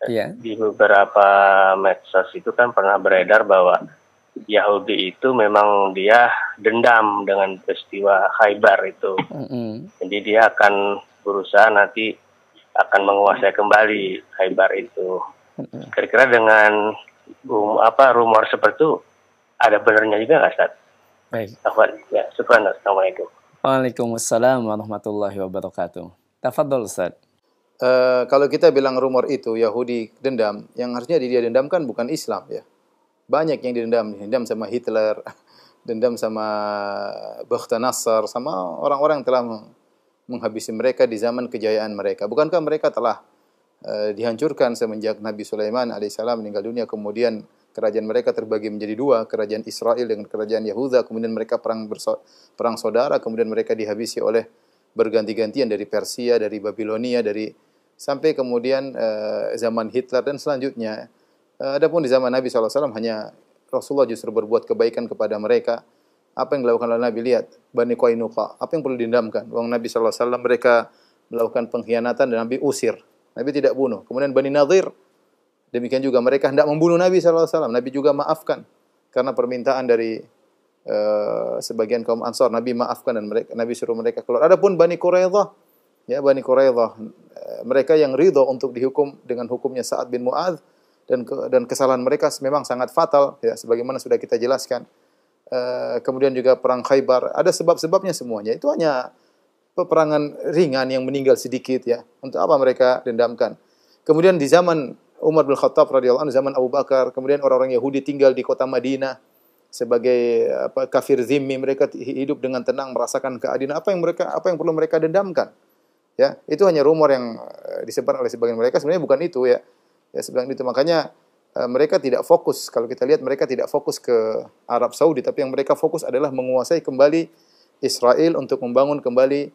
Iya. Di beberapa medsos itu kan pernah beredar bahwa Yahudi itu memang dia dendam dengan peristiwa Khaybar itu. Jadi dia akan berusaha nanti akan menguasai kembali Khaybar itu. Kira-kira dengan rumor seperti itu ada benarnya juga nggak, Ustaz? Baik. Ya, syukran. Assalamualaikum. Waalaikumsalam warahmatullahi wabarakatuh. Tafadhol Ustaz. Kalau kita bilang rumor itu Yahudi dendam, yang harusnya dia dendamkan bukan Islam ya. Banyak yang dendam sama Hitler, dendam sama Bakhtar, sama orang-orang yang telah menghabisi mereka di zaman kejayaan mereka. Bukankah mereka telah dihancurkan semenjak Nabi Sulaiman alaihissalam meninggal dunia, kemudian kerajaan mereka terbagi menjadi dua, kerajaan Israel dengan kerajaan Yahuda, kemudian mereka perang saudara, kemudian mereka dihabisi oleh berganti-gantian dari Persia, dari Babilonia, sampai kemudian zaman Hitler dan selanjutnya. Adapun di zaman Nabi SAW hanya Rasulullah justru berbuat kebaikan kepada mereka. Apa yang dilakukan oleh Nabi? Lihat, Bani Qainuqa. Apa yang perlu dendamkan? Wong Nabi SAW mereka melakukan pengkhianatan dan Nabi usir. Nabi tidak bunuh. Kemudian Bani Nadir, demikian juga mereka hendak membunuh Nabi SAW. Nabi juga maafkan. Karena permintaan dari sebagian kaum Ansar, Nabi maafkan dan Nabi suruh mereka keluar. Adapun Bani Quraidah, ya Bani Quraidah, mereka yang ridho untuk dihukum dengan hukumnya Sa'ad bin Mu'adz, dan kesalahan mereka memang sangat fatal ya, sebagaimana sudah kita jelaskan. Kemudian juga perang Khaybar, ada sebab-sebabnya semuanya. Itu hanya peperangan ringan yang meninggal sedikit ya. Untuk apa mereka dendamkan? Kemudian di zaman Umar bin Khattab radhiyallahu anhu, zaman Abu Bakar, kemudian orang-orang Yahudi tinggal di kota Madinah sebagai kafir zimmi, mereka hidup dengan tenang, merasakan keadilan. Apa yang perlu mereka dendamkan? Ya, itu hanya rumor yang disebar oleh sebagian mereka, sebenarnya bukan itu ya. Ya sebenarnya itu, makanya mereka tidak fokus. Kalau kita lihat mereka tidak fokus ke Arab Saudi, tapi yang mereka fokus adalah menguasai kembali Israel untuk membangun kembali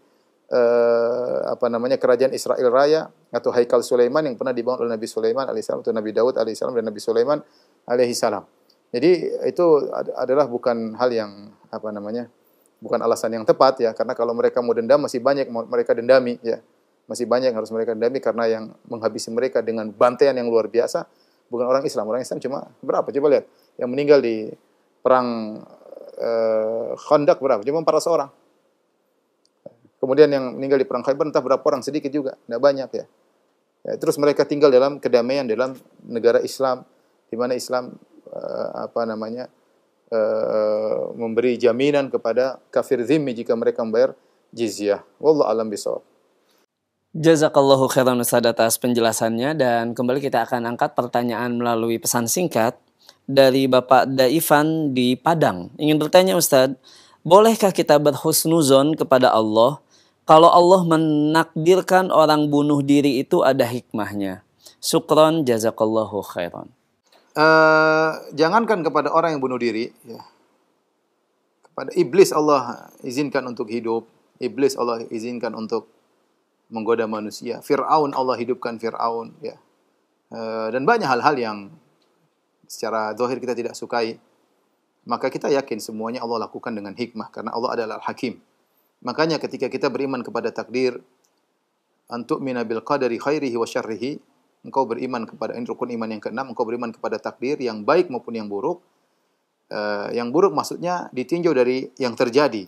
kerajaan Israel Raya atau Haikal Sulaiman yang pernah dibangun oleh Nabi Sulaiman alaihissalam atau Nabi Daud alaihissalam dan Nabi Sulaiman alaihissalam. Jadi itu adalah bukan hal yang bukan alasan yang tepat ya, karena kalau mereka mau dendam masih banyak mereka dendami ya. Masih banyak yang harus mereka dendami, karena yang menghabisi mereka dengan bantaian yang luar biasa bukan orang Islam. Orang Islam cuma berapa? Coba lihat. Yang meninggal di perang Khandaq berapa? Cuma 400 orang. Kemudian yang meninggal di perang Khaybar entah berapa orang, sedikit juga, tidak banyak ya. Terus mereka tinggal dalam kedamaian dalam negara Islam, di mana Islam memberi jaminan kepada kafir zimmi jika mereka membayar jizyah. Wallahu a'lam bishawab. Jazakallahu khairan Ustaz atas penjelasannya, dan kembali kita akan angkat pertanyaan melalui pesan singkat dari Bapak Daifan di Padang. Ingin bertanya Ustaz, bolehkah kita berhusnuzon kepada Allah kalau Allah menakdirkan orang bunuh diri itu ada hikmahnya? Syukron, jazakallahu khairan. Jangankan kepada orang yang bunuh diri ya. Kepada iblis Allah izinkan untuk hidup, iblis Allah izinkan untuk menggoda manusia. Fir'aun Allah hidupkan Fir'aun ya. Dan banyak hal-hal yang secara zahir kita tidak sukai. Maka kita yakin semuanya Allah lakukan dengan hikmah, karena Allah adalah Al-Hakim. Makanya ketika kita beriman kepada takdir, antu'mina bil qadari khairihi wa syarrihi, engkau beriman kepada rukun iman yang keenam, engkau beriman kepada takdir yang baik maupun yang buruk. Yang buruk maksudnya ditinjau dari yang terjadi.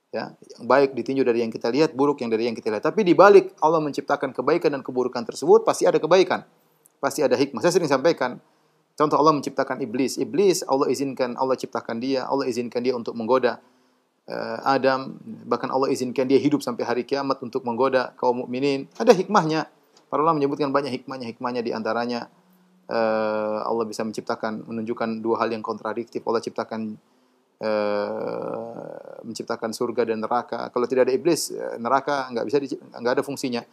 Ya, yang baik ditinjau dari yang kita lihat, buruk yang dari yang kita lihat. Tapi di balik Allah menciptakan kebaikan dan keburukan tersebut pasti ada kebaikan, pasti ada hikmah. Saya sering sampaikan, contoh Allah menciptakan iblis. Iblis Allah izinkan, Allah ciptakan dia, Allah izinkan dia untuk menggoda Adam, bahkan Allah izinkan dia hidup sampai hari kiamat untuk menggoda kaum mukminin. Ada hikmahnya. Para ulama menyebutkan banyak hikmahnya di antaranya Allah bisa menunjukkan dua hal yang kontradiktif. Allah menciptakan surga dan neraka. Kalau tidak ada iblis, neraka enggak ada fungsinya.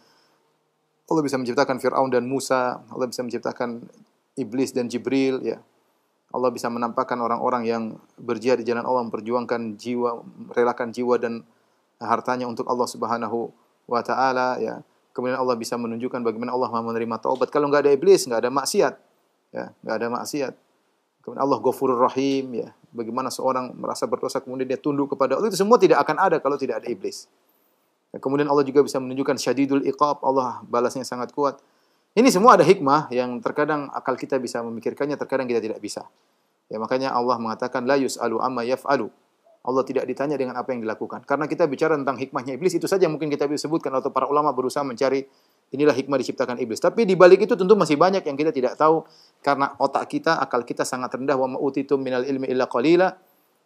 Allah bisa menciptakan Fir'aun dan Musa, Allah bisa menciptakan iblis dan Jibril ya. Allah bisa menampakkan orang-orang yang berjihad di jalan Allah, memperjuangkan jiwa, merelakan jiwa dan hartanya untuk Allah Subhanahu wa taala ya. Kemudian Allah bisa menunjukkan bagaimana Allah mau menerima taubat. Kalau enggak ada iblis, enggak ada maksiat. Ya, enggak ada maksiat. Kemudian Allah Ghafurur Rahim ya. Bagaimana seorang merasa berdosa kemudian dia tunduk kepada Allah, itu semua tidak akan ada kalau tidak ada iblis. Ya, kemudian Allah juga bisa menunjukkan syadidul iqab, Allah balasnya sangat kuat. Ini semua ada hikmah yang terkadang akal kita bisa memikirkannya, terkadang kita tidak bisa. Ya, makanya Allah mengatakan la yus'alu amma yaf'alu. Allah tidak ditanya dengan apa yang dilakukan. Karena kita bicara tentang hikmahnya iblis, itu saja mungkin kita bisa sebutkan, atau para ulama berusaha mencari inilah hikmah diciptakan iblis. Tapi di balik itu tentu masih banyak yang kita tidak tahu, karena otak kita, akal kita sangat rendah. Wa ma utitum minal ilmi illa qalila.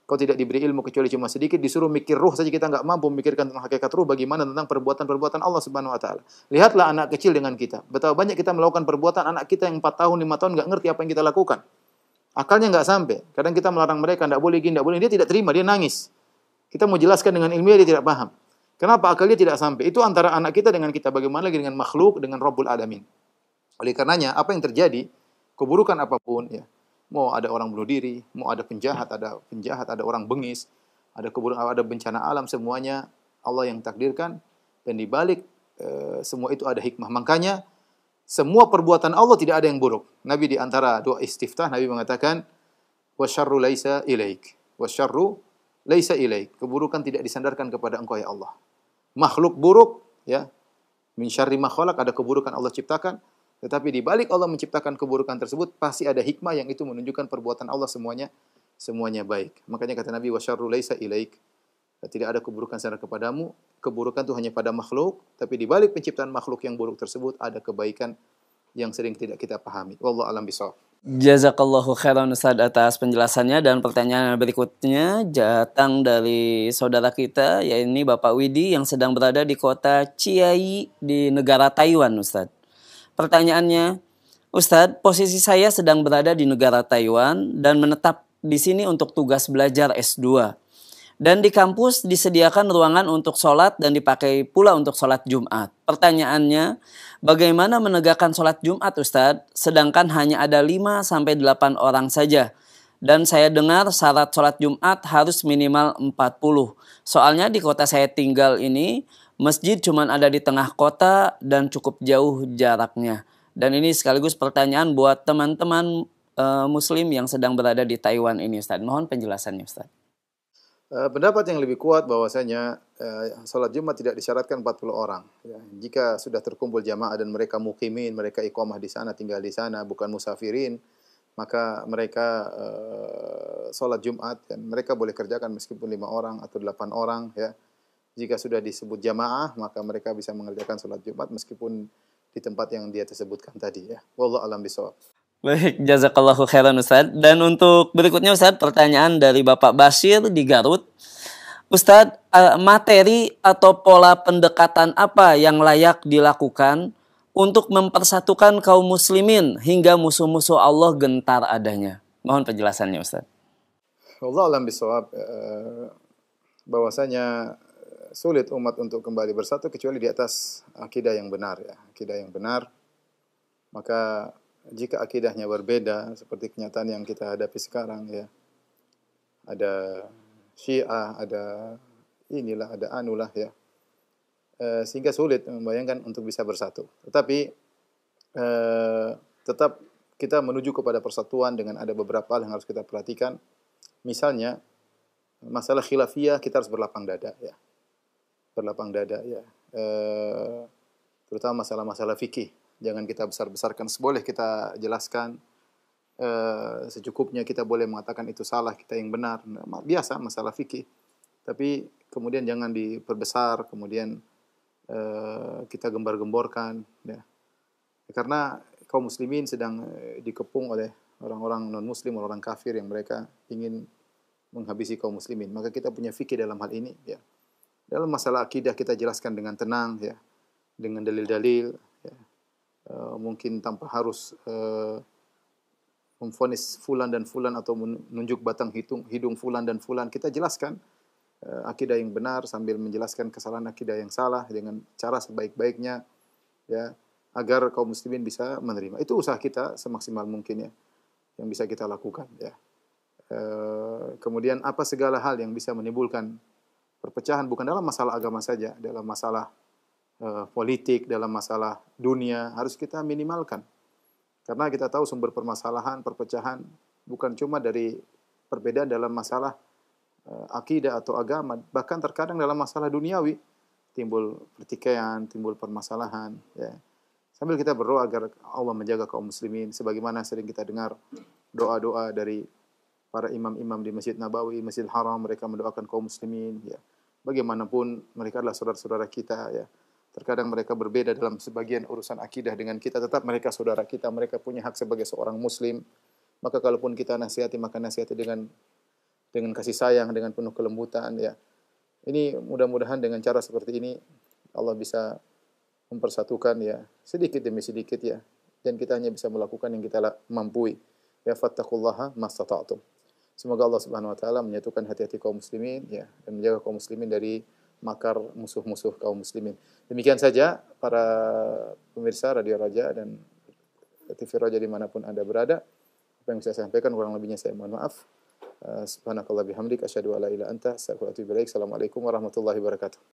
Kau tidak diberi ilmu kecuali cuma sedikit. Disuruh mikir ruh saja kita enggak mampu memikirkan tentang hakikat ruh, bagaimana tentang perbuatan-perbuatan Allah Subhanahu wa taala. Lihatlah anak kecil dengan kita. Betapa banyak kita melakukan perbuatan, anak kita yang 4 tahun, 5 tahun enggak ngerti apa yang kita lakukan. Akalnya enggak sampai. Kadang kita melarang mereka enggak boleh gini, enggak boleh. Dia tidak terima, dia nangis. Kita mau jelaskan dengan ilmiah, dia tidak paham. Kenapa? Akalnya tidak sampai. Itu antara anak kita dengan kita. Bagaimana lagi dengan makhluk, dengan Rabbul Alamin. Oleh karenanya, apa yang terjadi, keburukan apapun, ya, mau ada orang bunuh diri, mau ada penjahat, ada orang bengis, ada keburukan, ada bencana alam, semuanya Allah yang takdirkan. Dan di balik semua itu ada hikmah. Makanya, semua perbuatan Allah tidak ada yang buruk. Nabi di antara doa istiftah, Nabi mengatakan, وَشَرُّ لَيْسَ إِلَيْكَ وَشَرُّ لَيْسَ إِلَيْكَ. Keburukan tidak disandarkan kepada engkau, ya Allah. Makhluk buruk, ya, min syarri ma khalaq, ada keburukan Allah ciptakan, tetapi di balik Allah menciptakan keburukan tersebut pasti ada hikmah yang itu menunjukkan perbuatan Allah semuanya baik. Makanya kata Nabi, wasyarru laisa ilaik. Tidak ada keburukan sandar kepadamu, keburukan itu hanya pada makhluk, tapi di balik penciptaan makhluk yang buruk tersebut ada kebaikan yang sering tidak kita pahami. Wallahu a'lam bishawab. Jazakallahu khairan Ustaz atas penjelasannya, dan pertanyaan berikutnya datang dari saudara kita, yaitu Bapak Widi yang sedang berada di kota Chiayi di negara Taiwan, Ustaz. Pertanyaannya, Ustaz, posisi saya sedang berada di negara Taiwan dan menetap di sini untuk tugas belajar S2. Dan di kampus disediakan ruangan untuk sholat dan dipakai pula untuk sholat Jumat. Pertanyaannya, bagaimana menegakkan sholat Jumat, Ustadz? Sedangkan hanya ada 5-8 orang saja. Dan saya dengar syarat sholat Jumat harus minimal 40. Soalnya di kota saya tinggal ini, masjid cuma ada di tengah kota dan cukup jauh jaraknya. Dan ini sekaligus pertanyaan buat teman-teman Muslim yang sedang berada di Taiwan ini, Ustadz. Mohon penjelasannya, Ustadz. Pendapat yang lebih kuat bahwasanya salat Jumat tidak disyaratkan 40 orang. Ya, jika sudah terkumpul jamaah dan mereka mukimin, mereka iqamah di sana, tinggal di sana, bukan musafirin, maka mereka salat Jumat dan mereka boleh kerjakan meskipun 5 orang atau 8 orang. Ya, jika sudah disebut jamaah, maka mereka bisa mengerjakan salat Jumat meskipun di tempat yang dia tersebutkan tadi. Ya, wallahu a'lam bishawab. Baik, jazakallahu khairan Ustaz. Dan untuk berikutnya Ustaz, pertanyaan dari Bapak Basir di Garut. Ustaz, materi atau pola pendekatan apa yang layak dilakukan untuk mempersatukan kaum muslimin hingga musuh-musuh Allah gentar adanya? Mohon penjelasannya Ustaz. Wallahu a'lam bishawab. Bahwasanya sulit umat untuk kembali bersatu kecuali di atas akidah yang benar, ya. Akidah yang benar. Maka jika akidahnya berbeda seperti kenyataan yang kita hadapi sekarang, ya, ada Syiah, ada inilah, ada anulah, ya, sehingga sulit membayangkan untuk bisa bersatu. Tetapi tetap kita menuju kepada persatuan dengan ada beberapa hal yang harus kita perhatikan. Misalnya masalah khilafiyah kita harus berlapang dada, ya, berlapang dada, ya, terutama masalah-masalah fikih. Jangan kita besar-besarkan, boleh kita jelaskan secukupnya, kita boleh mengatakan itu salah, kita yang benar. Biasa masalah fikih. Tapi kemudian jangan diperbesar, kemudian kita gembar-gemborkan, ya. Karena kaum muslimin sedang dikepung oleh orang-orang non-muslim, orang kafir yang mereka ingin menghabisi kaum muslimin. Maka kita punya fikih dalam hal ini, ya. Dalam masalah akidah kita jelaskan dengan tenang, ya, dengan dalil-dalil, ya. Mungkin tanpa harus memvonis fulan dan fulan atau menunjuk batang hidung fulan dan fulan. Kita jelaskan akidah yang benar sambil menjelaskan kesalahan akidah yang salah dengan cara sebaik-baiknya, ya, agar kaum muslimin bisa menerima. Itu usaha kita semaksimal mungkin, ya, yang bisa kita lakukan, ya. Kemudian apa segala hal yang bisa menimbulkan perpecahan bukan dalam masalah agama saja, dalam masalah politik, dalam masalah dunia harus kita minimalkan. Karena kita tahu sumber permasalahan, perpecahan bukan cuma dari perbedaan dalam masalah akidah atau agama, bahkan terkadang dalam masalah duniawi timbul pertikaian, timbul permasalahan, ya. Sambil kita berdoa agar Allah menjaga kaum muslimin, sebagaimana sering kita dengar doa-doa dari para imam-imam di Masjid Nabawi, Masjidil Haram, mereka mendoakan kaum muslimin, ya. Bagaimanapun mereka adalah saudara-saudara kita, ya. Terkadang mereka berbeda dalam sebagian urusan akidah dengan kita, tetap mereka saudara kita, mereka punya hak sebagai seorang muslim. Maka kalaupun kita nasihati, maka nasihati dengan kasih sayang, dengan penuh kelembutan, ya. Ini mudah-mudahan dengan cara seperti ini Allah bisa mempersatukan, ya, sedikit demi sedikit, ya. Dan kita hanya bisa melakukan yang kita mampu. Ya, fattaqullaha mastata'tum. Semoga Allah Subhanahu wa taala menyatukan hati-hati kaum muslimin, ya, dan menjaga kaum muslimin dari makar musuh-musuh kaum muslimin. Demikian saja para pemirsa Radio Raja dan TV Raja dimanapun Anda berada. Apa yang bisa saya sampaikan kurang lebihnya saya mohon maaf. Subhanakallah bihamdik asyhadu alla ilaha illa anta astaghfiruka wa atubu ilaik. Assalamualaikum warahmatullahi wabarakatuh.